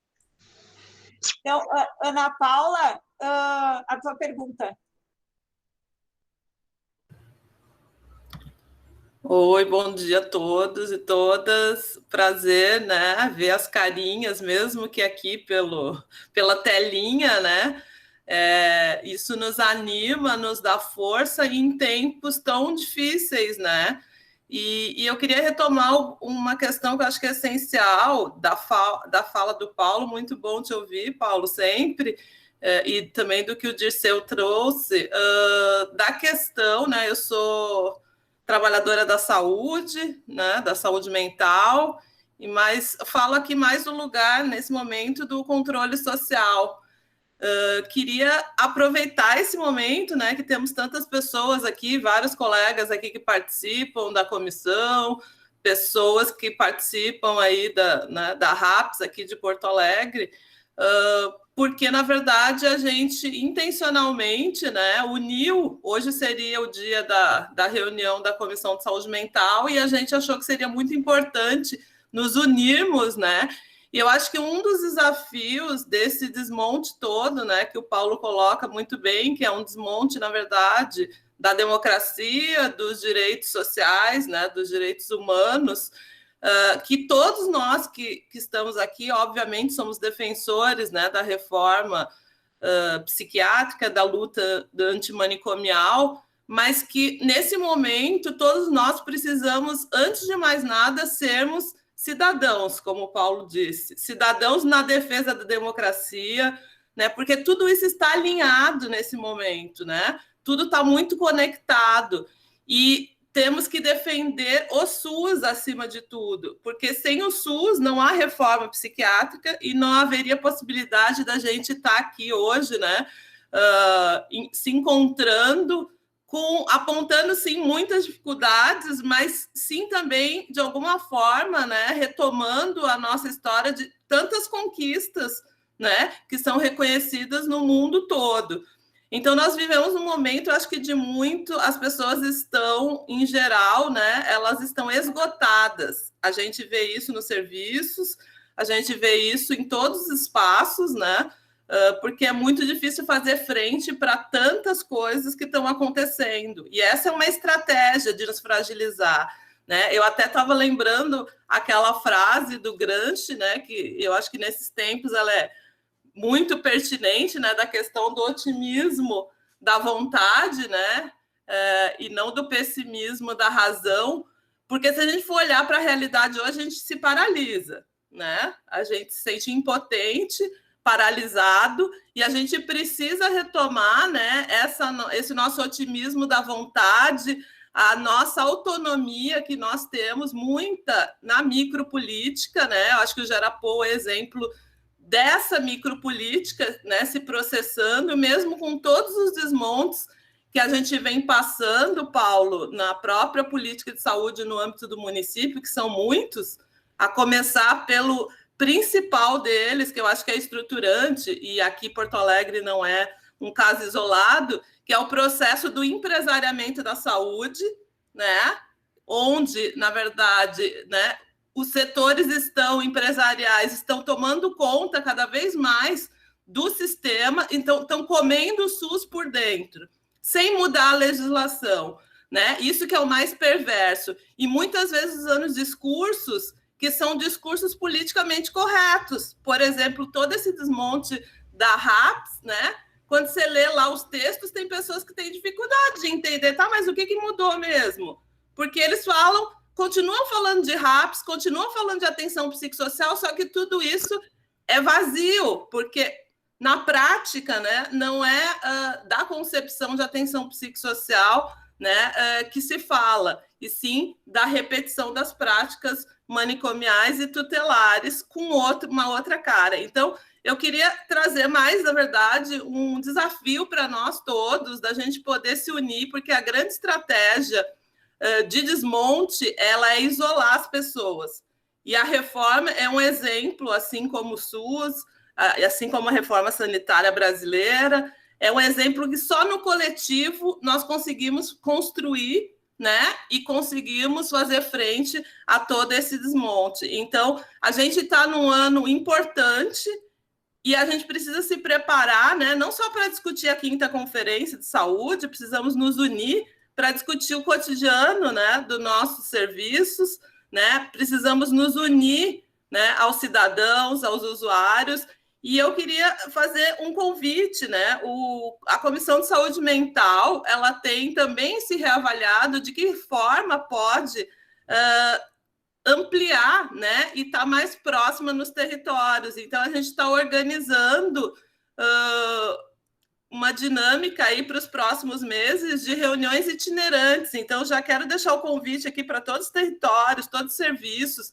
Então, Ana Paula, a tua pergunta. Oi, bom dia a todos e todas. Prazer, né, ver as carinhas, mesmo que aqui pela telinha, né? Isso nos anima, nos dá força em tempos tão difíceis, né? E eu queria retomar uma questão que eu acho que é essencial da fala do Paulo. Muito bom te ouvir, Paulo, sempre. E também do que o Dirceu trouxe, da questão, né? Eu sou trabalhadora da saúde, né? Da saúde mental, mas falo aqui mais do lugar, nesse momento, do controle social. Queria aproveitar esse momento, né, que temos tantas pessoas aqui, vários colegas aqui que participam da comissão, pessoas que participam aí da RAPS aqui de Porto Alegre, porque, na verdade, a gente intencionalmente, né, uniu, hoje seria o dia da reunião da Comissão de Saúde Mental, e a gente achou que seria muito importante nos unirmos, né? E eu acho que um dos desafios desse desmonte todo, né, que o Paulo coloca muito bem, que é um desmonte, na verdade, da democracia, dos direitos sociais, né, dos direitos humanos, que todos nós que estamos aqui, obviamente, somos defensores, né, da reforma psiquiátrica, da luta antimanicomial, mas que, nesse momento, todos nós precisamos, antes de mais nada, sermos cidadãos, como o Paulo disse, cidadãos na defesa da democracia, né? Porque tudo isso está alinhado nesse momento, né? Tudo está muito conectado e temos que defender o SUS acima de tudo, porque sem o SUS não há reforma psiquiátrica e não haveria possibilidade da gente estar aqui hoje, né? Se encontrando, apontando, sim, muitas dificuldades, mas, sim, também, de alguma forma, né, retomando a nossa história de tantas conquistas, né, que são reconhecidas no mundo todo. Então, nós vivemos um momento, acho que de muito, as pessoas estão, em geral, né, elas estão esgotadas. A gente vê isso nos serviços, a gente vê isso em todos os espaços, né? Porque é muito difícil fazer frente para tantas coisas que estão acontecendo. E essa é uma estratégia de nos fragilizar, né? Eu até estava lembrando aquela frase do Gramsci, né? Que eu acho que nesses tempos ela é muito pertinente, né? Da questão do otimismo da vontade, né? E não do pessimismo da razão, porque se a gente for olhar para a realidade hoje, a gente se paralisa, né? A gente se sente impotente, paralisado, e a gente precisa retomar, né, esse nosso otimismo da vontade, a nossa autonomia que nós temos muita na micropolítica, né? Eu acho que o Gerapol é exemplo dessa micropolítica, né, se processando, mesmo com todos os desmontes que a gente vem passando, Paulo, na própria política de saúde no âmbito do município, que são muitos, a começar pelo principal deles, que eu acho que é estruturante, e aqui Porto Alegre não é um caso isolado, que é o processo do empresariamento da saúde, né? Onde, na verdade, né, os setores empresariais estão tomando conta cada vez mais do sistema, então estão comendo o SUS por dentro, sem mudar a legislação, né? Isso que é o mais perverso. E muitas vezes usando discursos que são discursos politicamente corretos. Por exemplo, todo esse desmonte da RAPS, né? Quando você lê lá os textos, tem pessoas que têm dificuldade de entender, tá? Mas o que mudou mesmo? Porque eles continuam falando de RAPS, continuam falando de atenção psicossocial, só que tudo isso é vazio, porque na prática, né, não é da concepção de atenção psicossocial, né, que se fala, e sim da repetição das práticas manicomiais e tutelares com uma outra cara. Então, eu queria trazer mais, na verdade, um desafio para nós todos, da gente poder se unir, porque a grande estratégia de desmonte, ela é isolar as pessoas. E a reforma é um exemplo, assim como o SUS, assim como a reforma sanitária brasileira, é um exemplo que só no coletivo nós conseguimos construir, né? E conseguimos fazer frente a todo esse desmonte. Então, a gente está num ano importante e a gente precisa se preparar, né? Não só para discutir a 5ª Conferência de Saúde, precisamos nos unir para discutir o cotidiano, né, dos nossos serviços, né? Precisamos nos unir, né, aos cidadãos, aos usuários. E eu queria fazer um convite, né? A Comissão de Saúde Mental, ela tem também se reavaliado de que forma pode ampliar, né? E estar mais próxima nos territórios. Então, a gente está organizando uma dinâmica aí para os próximos meses de reuniões itinerantes. Então, já quero deixar o convite aqui para todos os territórios, todos os serviços,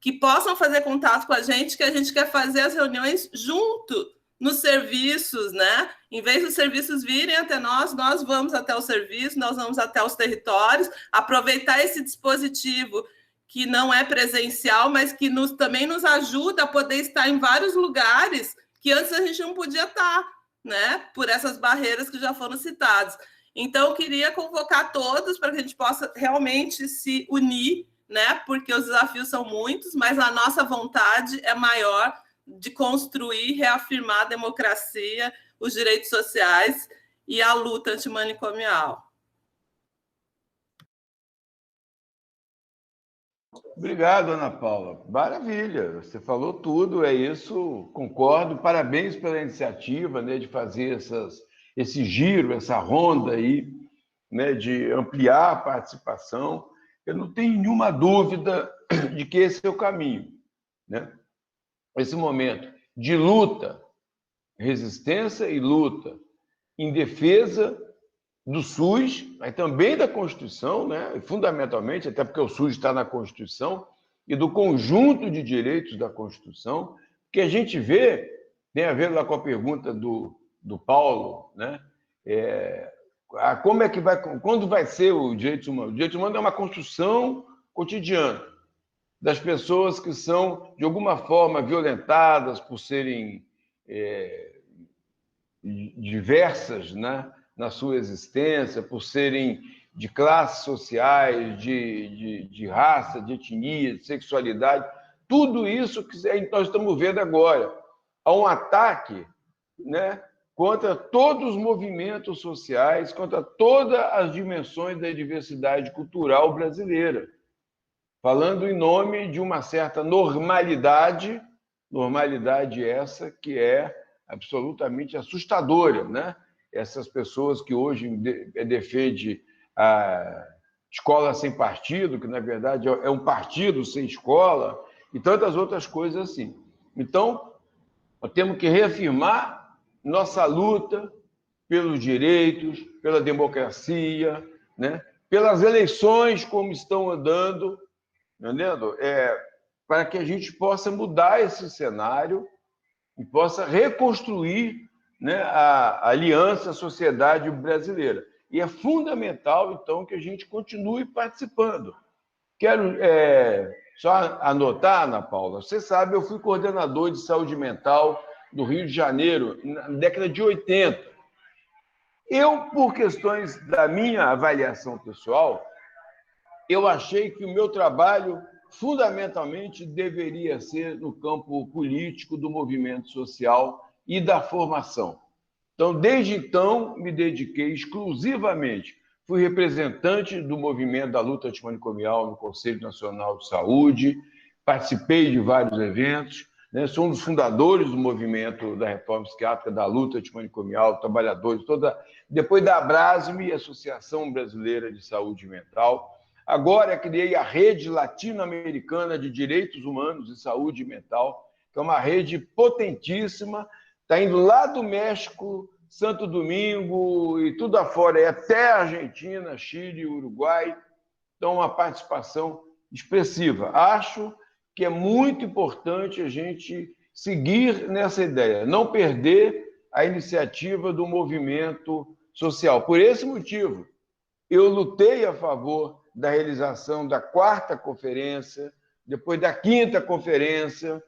que possam fazer contato com a gente, que a gente quer fazer as reuniões junto nos serviços, né? Em vez dos serviços virem até nós vamos até o serviço, nós vamos até os territórios, aproveitar esse dispositivo que não é presencial, mas que também nos ajuda a poder estar em vários lugares que antes a gente não podia estar, né? Por essas barreiras que já foram citadas. Então, eu queria convocar todos para que a gente possa realmente se unir, né? Porque os desafios são muitos, mas a nossa vontade é maior de construir, reafirmar a democracia, os direitos sociais e a luta antimanicomial. Obrigado, Ana Paula. Maravilha, você falou tudo, é isso, concordo. Parabéns pela iniciativa, né, de fazer esse giro, essa ronda aí, né, de ampliar a participação. Eu não tenho nenhuma dúvida de que esse é o caminho, né? Esse momento de luta, resistência e luta em defesa do SUS, mas também da Constituição, né? Fundamentalmente, até porque o SUS está na Constituição, e do conjunto de direitos da Constituição, que a gente vê, tem a ver lá com a pergunta do Paulo, né? Como é que quando vai ser o direito humano? O direito humano é uma construção cotidiana das pessoas que são, de alguma forma, violentadas por serem diversas, né, na sua existência, por serem de classes sociais, de raça, de etnia, de sexualidade. tudo isso que nós estamos vendo agora. Há um ataque, né, contra todos os movimentos sociais, contra todas as dimensões da diversidade cultural brasileira, falando em nome de uma certa normalidade essa que é absolutamente assustadora, né? Essas pessoas que hoje defendem a escola sem partido, que, na verdade, é um partido sem escola, e tantas outras coisas assim. Então, nós temos que reafirmar nossa luta pelos direitos, pela democracia, né? Pelas eleições como estão andando, entendendo? Para que a gente possa mudar esse cenário e possa reconstruir, né, a aliança, a sociedade brasileira. E é fundamental, então, que a gente continue participando. Quero só anotar, Ana Paula, você sabe, eu fui coordenador de saúde mental do Rio de Janeiro na década de 80. Eu, por questões da minha avaliação pessoal, eu achei que o meu trabalho fundamentalmente deveria ser no campo político, do movimento social e da formação. Então, desde então, me dediquei exclusivamente. Fui representante do movimento da luta antimanicomial no Conselho Nacional de Saúde, participei de vários eventos, né? Sou um dos fundadores do movimento da reforma psiquiátrica, da luta antimanicomial, trabalhadores, depois da Abrasme, Associação Brasileira de Saúde Mental. Agora criei a Rede Latino-Americana de Direitos Humanos e Saúde Mental, que é uma rede potentíssima, está indo lá do México, Santo Domingo e tudo afora, e até a Argentina, Chile, Uruguai. Então, uma participação expressiva. Acho que é muito importante a gente seguir nessa ideia, não perder a iniciativa do movimento social. Por esse motivo, eu lutei a favor da realização da 4ª conferência, depois da 5ª conferência,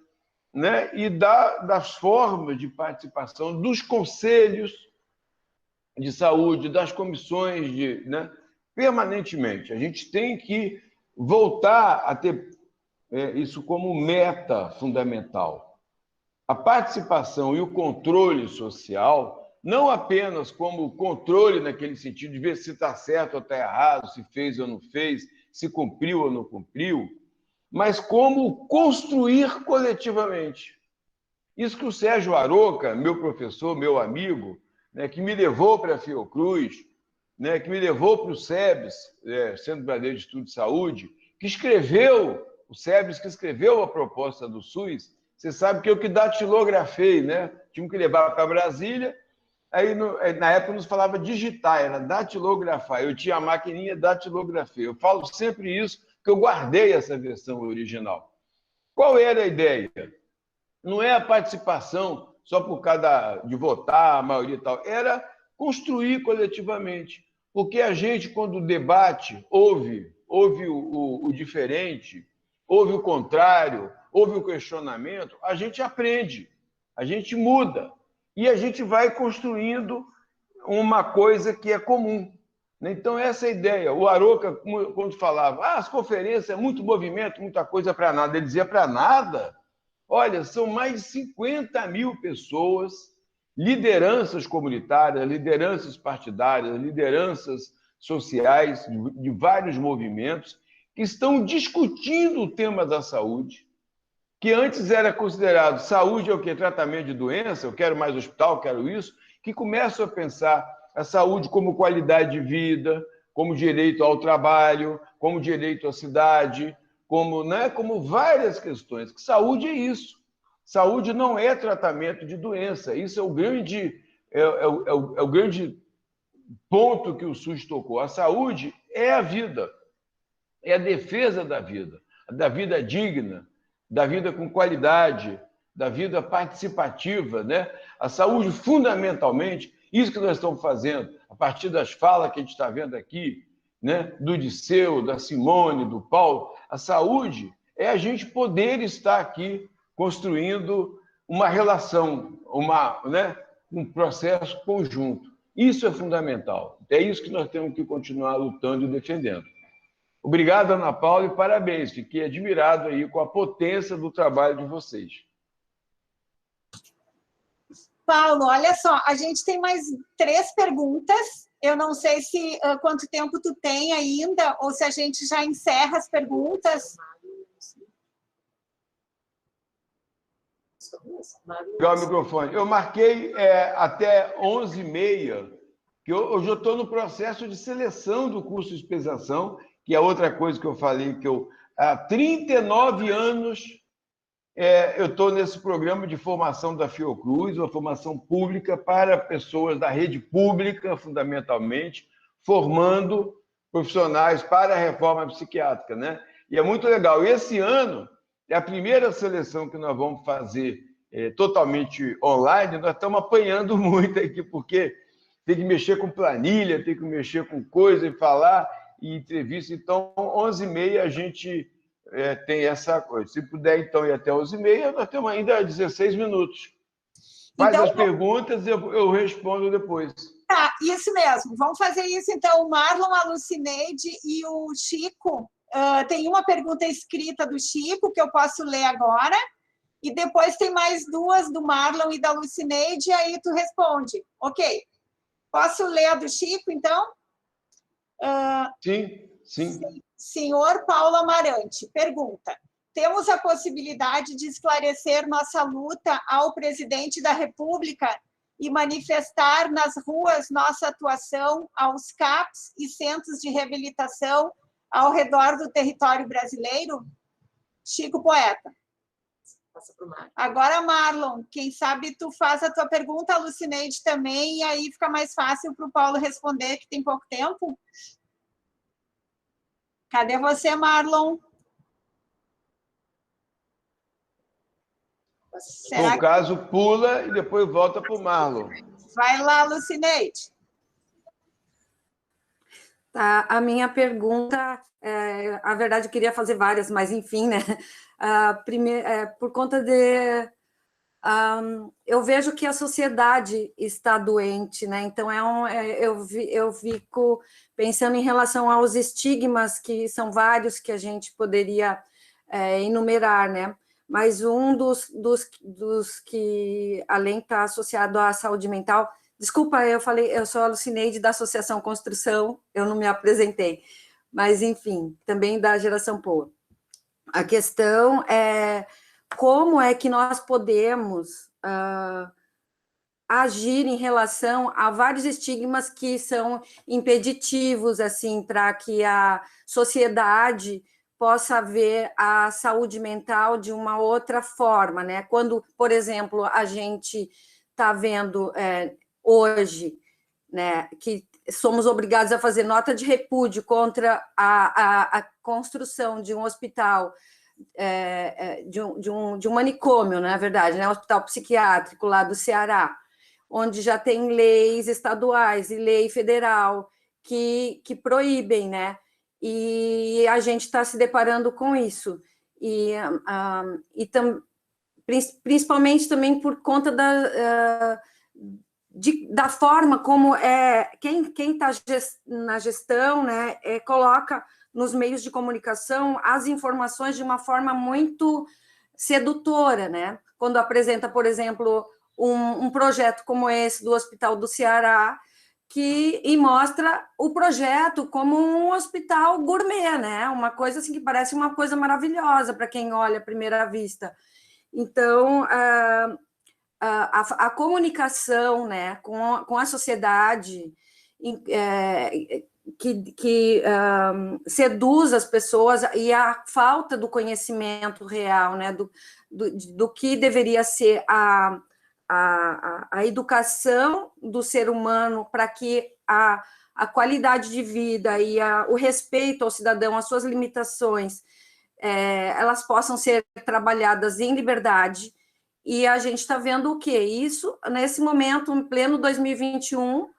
né? E das formas de participação dos conselhos de saúde, das comissões, né? Permanentemente. A gente tem que voltar a ter isso como meta fundamental. A participação e o controle social, não apenas como controle naquele sentido de ver se está certo ou está errado, se fez ou não fez, se cumpriu ou não cumpriu, mas como construir coletivamente. Isso que o Sérgio Aroca, meu professor, meu amigo, né, que me levou para a Fiocruz, né, que me levou para o SEBS, Centro Brasileiro de Estudo de Saúde, que escreveu, o SEBS que escreveu a proposta do SUS, você sabe que eu que datilografei, né? Tinha que levar para Brasília. Aí, na época, nos falava digitar, era datilografar. Eu tinha a maquininha datilografia. Eu falo sempre isso, porque eu guardei essa versão original. Qual era a ideia? Não é a participação só por causa de votar, a maioria e tal. Era construir coletivamente. Porque a gente, quando debate, ouve o diferente, ouve o contrário, ouve o questionamento, a gente aprende, a gente muda. E a gente vai construindo uma coisa que é comum. Então, essa é a ideia. O Aroca, quando falava, as conferências é muito movimento, muita coisa para nada, ele dizia para nada. Olha, são mais de 50 mil pessoas, lideranças comunitárias, lideranças partidárias, lideranças sociais de vários movimentos, que estão discutindo o tema da saúde, que antes era considerado saúde é o quê? Tratamento de doença, eu quero mais hospital, quero isso, que começam a pensar a saúde como qualidade de vida, como direito ao trabalho, como direito à cidade, como várias questões. Que saúde é isso. Saúde não é tratamento de doença. Isso é o grande ponto que o SUS tocou. A saúde é a vida, é a defesa da vida digna, da vida com qualidade, da vida participativa, né? A saúde, fundamentalmente, isso que nós estamos fazendo, a partir das falas que a gente está vendo aqui, né? Do Disseu, da Simone, do Paulo, a saúde é a gente poder estar aqui construindo uma relação, um processo conjunto. Isso é fundamental. É isso que nós temos que continuar lutando e defendendo. Obrigado, Ana Paula, e parabéns. Fiquei admirado aí com a potência do trabalho de vocês. Paulo, olha só, a gente tem mais 3 perguntas. Eu não sei se quanto tempo tu tem ainda, ou se a gente já encerra as perguntas. Ligar o microfone. Eu marquei até 11h30, que eu já estou no processo de seleção do curso de especialização, que é outra coisa que eu falei, que há 39 anos eu estou nesse programa de formação da Fiocruz, uma formação pública para pessoas da rede pública, fundamentalmente, formando profissionais para a reforma psiquiátrica, né? E é muito legal. E esse ano é a primeira seleção que nós vamos fazer totalmente online. Nós estamos apanhando muito aqui, porque tem que mexer com planilha, tem que mexer com coisa e falar e entrevista. Então, 11h30 a gente tem essa coisa. Se puder, então, ir até 11h30, nós temos ainda 16 minutos. Faz então, as perguntas e eu respondo depois. Tá, isso mesmo. Vamos fazer isso, então. O Marlon, a Lucineide e o Chico. Tem uma pergunta escrita do Chico, que eu posso ler agora, e depois tem mais 2 do Marlon e da Lucineide, e aí tu responde. Ok. Posso ler a do Chico, então? Sim. Senhor Paulo Amarante, pergunta: temos a possibilidade de esclarecer nossa luta ao presidente da República e manifestar nas ruas nossa atuação aos CAPs e centros de reabilitação ao redor do território brasileiro? Chico Poeta. Agora, Marlon, quem sabe tu faz a tua pergunta, a Lucineide também, e aí fica mais fácil para o Paulo responder, que tem pouco tempo. Cadê você, Marlon? No caso, pula e depois volta para o Marlon. Vai lá, Lucineide. Tá, a minha pergunta, a verdade eu queria fazer várias, mas enfim, né? Por conta de... eu vejo que a sociedade está doente, né? Então, eu fico pensando em relação aos estigmas, que são vários que a gente poderia enumerar, né? Mas um dos que, além de estar associado à saúde mental... Desculpa, eu sou a Lucineide da Associação Construção, eu não me apresentei, mas, enfim, também da Geração Poa. A questão é como é que nós podemos agir em relação a vários estigmas que são impeditivos, assim, para que a sociedade possa ver a saúde mental de uma outra forma, né? Quando, por exemplo, a gente está vendo... hoje, né, que somos obrigados a fazer nota de repúdio contra a construção de um hospital, de um manicômio, na verdade, né, um hospital psiquiátrico lá do Ceará, onde já tem leis estaduais e lei federal que proíbem, né, e a gente está se deparando com isso, principalmente também por conta da forma como quem está na gestão, né, coloca nos meios de comunicação as informações de uma forma muito sedutora, né? Quando apresenta, por exemplo, um projeto como esse do Hospital do Ceará, e mostra o projeto como um hospital gourmet, né? Uma coisa assim que parece uma coisa maravilhosa para quem olha à primeira vista. Então, a comunicação, né, com a sociedade que seduz as pessoas, e a falta do conhecimento real, né, do que deveria ser a educação do ser humano para que a qualidade de vida e o respeito ao cidadão, às suas limitações, elas possam ser trabalhadas em liberdade. E a gente está vendo o quê? Isso, nesse momento, em pleno 2021,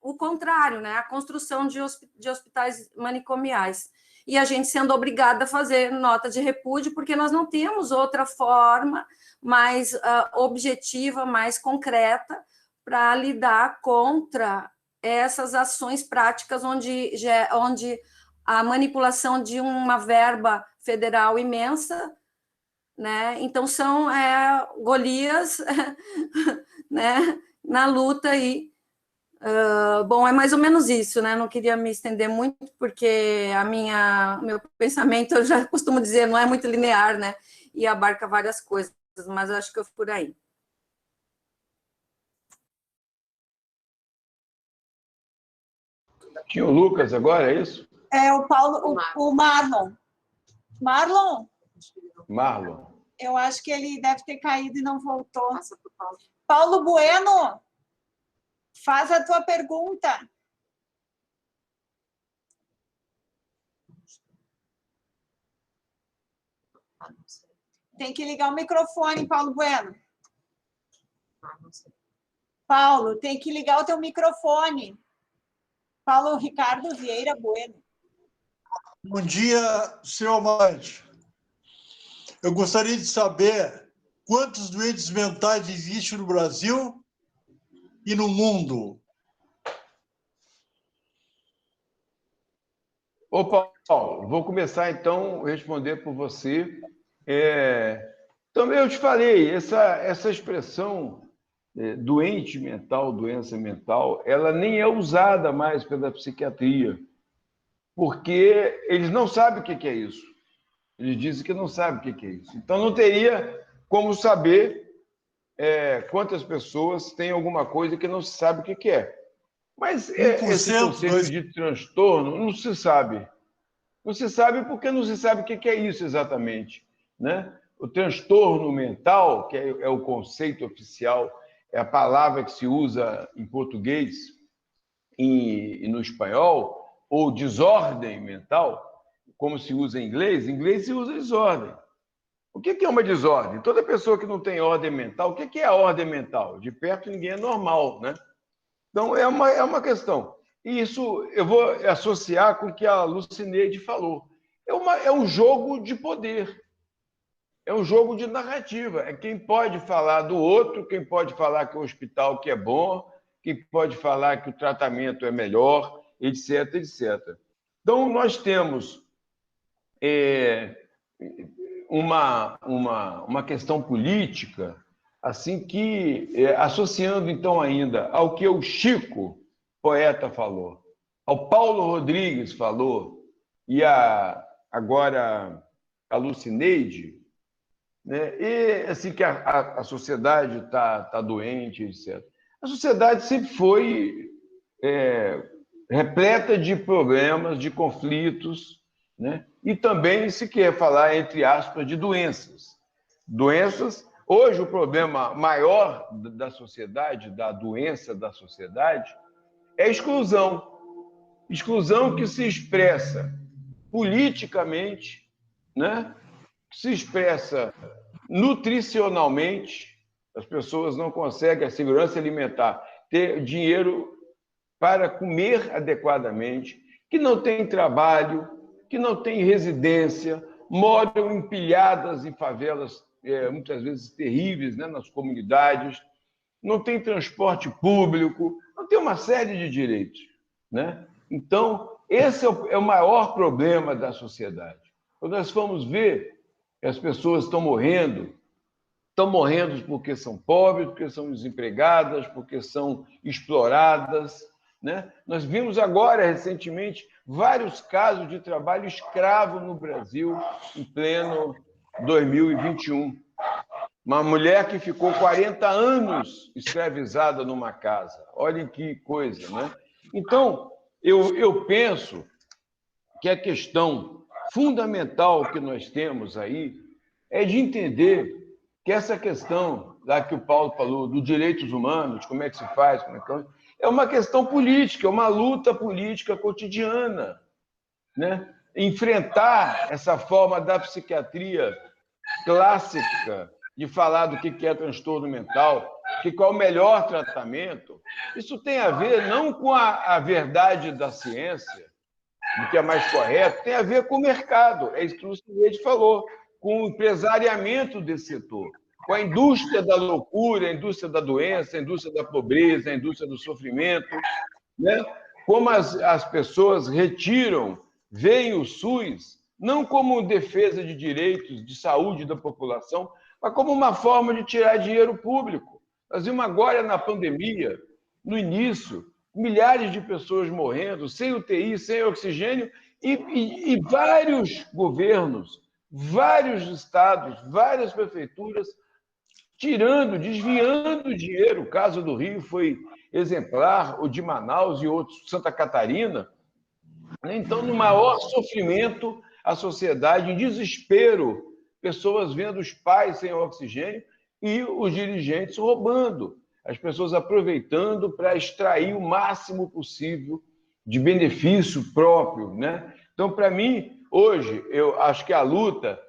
o contrário, né? A construção de hospitais manicomiais. E a gente sendo obrigada a fazer nota de repúdio, porque nós não temos outra forma mais objetiva, mais concreta, para lidar contra essas ações práticas onde a manipulação de uma verba federal imensa, né? Então são Golias, né? Na luta aí. Bom, é mais ou menos isso, né? Não queria me estender muito, porque meu pensamento, eu já costumo dizer, não é muito linear, né? E abarca várias coisas, mas eu acho que eu fico por aí. Tinha o Lucas agora, é isso? É o Paulo, o Marlon. Marlon. Eu acho que ele deve ter caído e não voltou. Paulo Bueno, faz a tua pergunta. Tem que ligar o microfone, Paulo Bueno. Paulo, tem que ligar o teu microfone. Paulo Ricardo Vieira Bueno. Bom dia, senhor Amante. Eu gostaria de saber quantos doentes mentais existem no Brasil e no mundo. Ô, Paulo, vou começar, então, a responder por você. Também eu te falei, essa expressão doente mental, doença mental, ela nem é usada mais pela psiquiatria, porque eles não sabem o que é isso. Eles dizem que não sabem o que é isso. Então, não teria como saber quantas pessoas têm alguma coisa que não se sabe o que é. Mas esse conceito de transtorno não se sabe. Não se sabe porque não se sabe o que é isso exatamente, né? O transtorno mental, que é o conceito oficial, é a palavra que se usa em português e no espanhol, ou desordem mental, como se usa em inglês se usa desordem. O que é uma desordem? Toda pessoa que não tem ordem mental, o que é a ordem mental? De perto ninguém é normal, né? Então, é uma questão. E isso eu vou associar com o que a Lucineide falou. É um jogo de poder. É um jogo de narrativa. É quem pode falar do outro, quem pode falar que o hospital que é bom, quem pode falar que o tratamento é melhor, etc, etc. Então, nós temos uma questão política, assim que, associando, então, ainda ao que o Chico, poeta, falou, ao Paulo Rodrigues falou, e agora a Lucineide, né? E assim que a sociedade está doente, etc. A sociedade sempre foi repleta de problemas, de conflitos, né? E também se quer falar, entre aspas, de doenças. Hoje, o problema maior da sociedade, da doença da sociedade, é a exclusão. Exclusão que se expressa politicamente, né? Que se expressa nutricionalmente. As pessoas não conseguem a segurança alimentar, ter dinheiro para comer adequadamente, que não tem trabalho, que não tem residência, moram empilhadas em favelas, muitas vezes terríveis, né, nas comunidades, não tem transporte público, não tem uma série de direitos, né? Então, esse é o maior problema da sociedade. Quando nós vamos ver que as pessoas estão morrendo porque são pobres, porque são desempregadas, porque são exploradas, né? Nós vimos agora, recentemente, vários casos de trabalho escravo no Brasil, em pleno 2021. Uma mulher que ficou 40 anos escravizada numa casa. Olhem que coisa, né? Então, eu penso que a questão fundamental que nós temos aí é de entender que essa questão, lá que o Paulo falou, dos direitos humanos, como é que se faz, é uma questão política, é uma luta política cotidiana, né? Enfrentar essa forma da psiquiatria clássica de falar do que é transtorno mental, qual é o melhor tratamento, isso tem a ver não com a verdade da ciência, do que é mais correto, tem a ver com o mercado, é isso que o Lucineide falou, com o empresariamento desse setor, com a indústria da loucura, a indústria da doença, a indústria da pobreza, a indústria do sofrimento, né? Como as pessoas veem o SUS não como defesa de direitos de saúde da população, mas como uma forma de tirar dinheiro público. Nós vimos agora na pandemia, no início, milhares de pessoas morrendo, sem UTI, sem oxigênio, e vários governos, vários estados, várias prefeituras desviando dinheiro. O caso do Rio foi exemplar, o de Manaus e outros, Santa Catarina. Então, no maior sofrimento, a sociedade, em desespero, pessoas vendo os pais sem oxigênio e os dirigentes roubando, as pessoas aproveitando para extrair o máximo possível de benefício próprio, né? Então, para mim, hoje, eu acho que a luta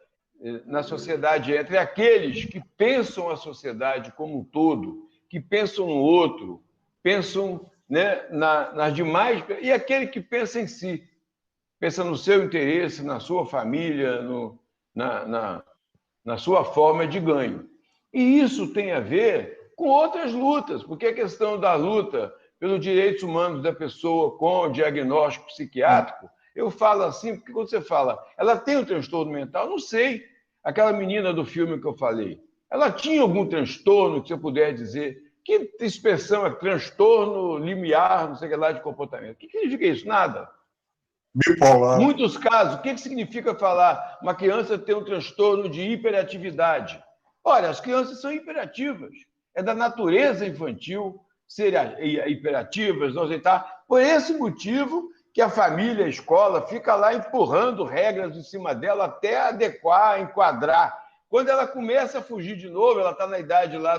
na sociedade entre aqueles que pensam a sociedade como um todo, que pensam no outro, pensam, né, nas demais, e aquele que pensa em si, pensa no seu interesse, na sua família, na sua forma de ganho. E isso tem a ver com outras lutas, porque a questão da luta pelos direitos humanos da pessoa com diagnóstico psiquiátrico, eu falo assim, porque quando você fala, ela tem um transtorno mental, não sei. Aquela menina do filme que eu falei, ela tinha algum transtorno, que você puder dizer? Que expressão é transtorno limiar, não sei o que lá, de comportamento? O que significa isso? Nada. Bipolar. Muitos casos, o que significa falar uma criança tem um transtorno de hiperatividade? Olha, as crianças são hiperativas. É da natureza infantil serem hiperativas, não aceitar. Por esse motivo que a família, a escola, fica lá empurrando regras em cima dela até adequar, enquadrar. Quando ela começa a fugir de novo, ela está na idade lá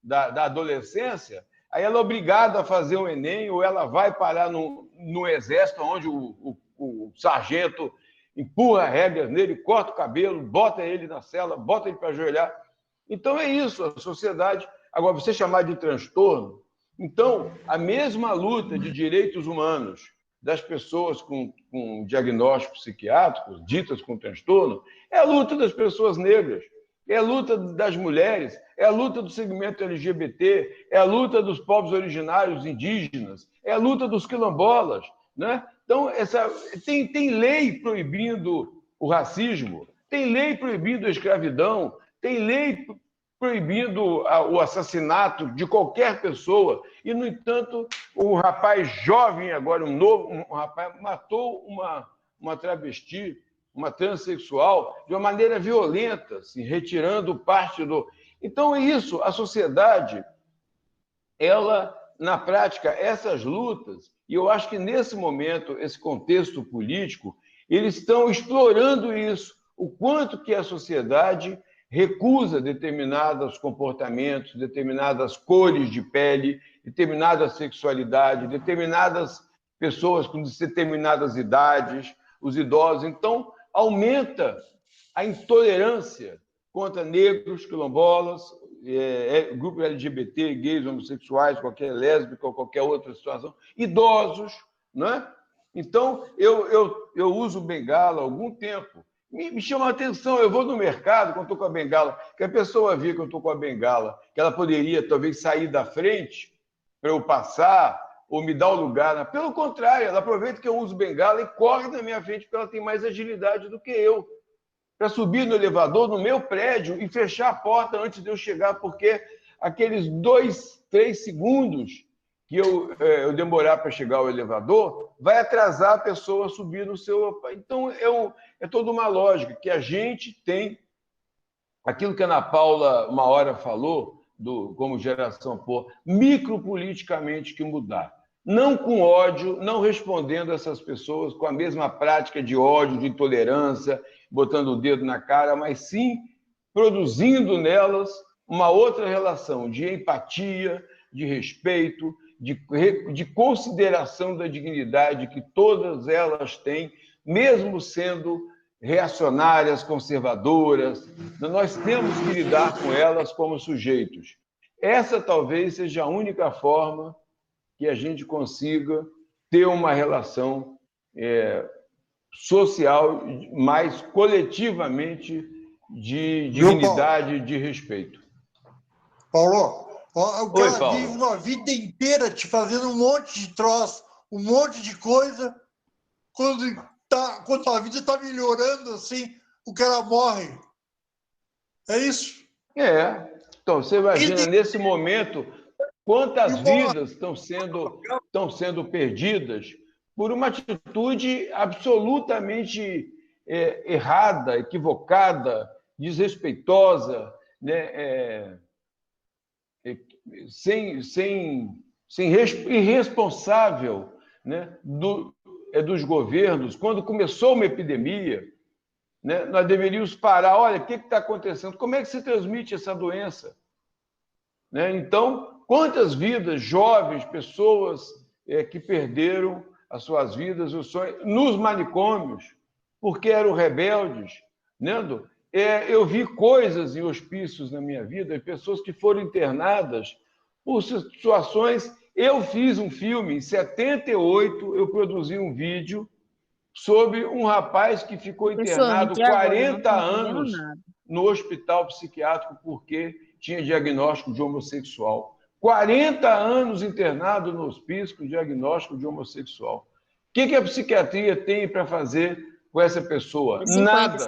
da adolescência, aí ela é obrigada a fazer um Enem, ou ela vai parar no exército, onde o sargento empurra regras nele, corta o cabelo, bota ele na cela, bota ele para ajoelhar. Então é isso, a sociedade. Agora, você chamar de transtorno, então, a mesma luta de direitos humanos das pessoas com diagnósticos psiquiátricos, ditas com transtorno, é a luta das pessoas negras, é a luta das mulheres, é a luta do segmento LGBT, é a luta dos povos originários indígenas, é a luta dos quilombolas, né? Então, tem lei proibindo o racismo, tem lei proibindo a escravidão, tem lei proibindo o assassinato de qualquer pessoa. E, no entanto, um rapaz jovem agora, um rapaz, matou uma travesti, uma transexual, de uma maneira violenta, assim, retirando parte do... Então, é isso, a sociedade, ela, na prática, essas lutas, e eu acho que, nesse momento, esse contexto político, eles estão explorando isso, o quanto que a sociedade recusa determinados comportamentos, determinadas cores de pele, determinada sexualidade, determinadas pessoas com determinadas idades, os idosos. Então, aumenta a intolerância contra negros, quilombolas, grupo LGBT, gays, homossexuais, qualquer lésbica ou qualquer outra situação, idosos, né? Então, eu uso bengala há algum tempo. Me chama a atenção, eu vou no mercado quando estou com a bengala, que a pessoa vê que eu estou com a bengala, que ela poderia talvez sair da frente para eu passar ou me dar o lugar. Pelo contrário, ela aproveita que eu uso bengala e corre na minha frente porque ela tem mais agilidade do que eu, para subir no elevador, no meu prédio, e fechar a porta antes de eu chegar, porque aqueles 2, 3 segundos que eu demorar para chegar ao elevador, vai atrasar a pessoa a subir no seu... Então, é toda uma lógica que a gente tem, aquilo que a Ana Paula uma hora falou, como geração pô, micropoliticamente que mudar. Não com ódio, não respondendo a essas pessoas com a mesma prática de ódio, de intolerância, botando o dedo na cara, mas sim produzindo nelas uma outra relação de empatia, de respeito, de consideração da dignidade que todas elas têm, mesmo sendo reacionárias, conservadoras. Nós temos que lidar com elas como sujeitos. Essa talvez seja a única forma que a gente consiga ter uma relação social mais coletivamente de dignidade, de respeito. Paulo, O Oi, cara Paulo. vive uma vida inteira te fazendo um monte de troço, um monte de coisa. Quando a vida está melhorando, assim, o cara morre. É isso. Então, você imagina, nesse momento, quantas vidas estão sendo perdidas por uma atitude absolutamente errada, equivocada, desrespeitosa, né? Irresponsável, né? Dos governos. Quando começou uma epidemia, né? Nós deveríamos parar. Olha, o que está acontecendo? Como é que se transmite essa doença? Né? Então, quantas vidas, jovens, pessoas que perderam as suas vidas, os sonhos, nos manicômios, porque eram rebeldes. Né? Eu vi coisas em hospícios na minha vida, pessoas que foram internadas por situações. Eu fiz um filme, em 78, eu produzi um vídeo sobre um rapaz que ficou internado 40 anos no hospital psiquiátrico porque tinha diagnóstico de homossexual. 40 anos internado no hospício com diagnóstico de homossexual. O que a psiquiatria tem para fazer com essa pessoa? Nada.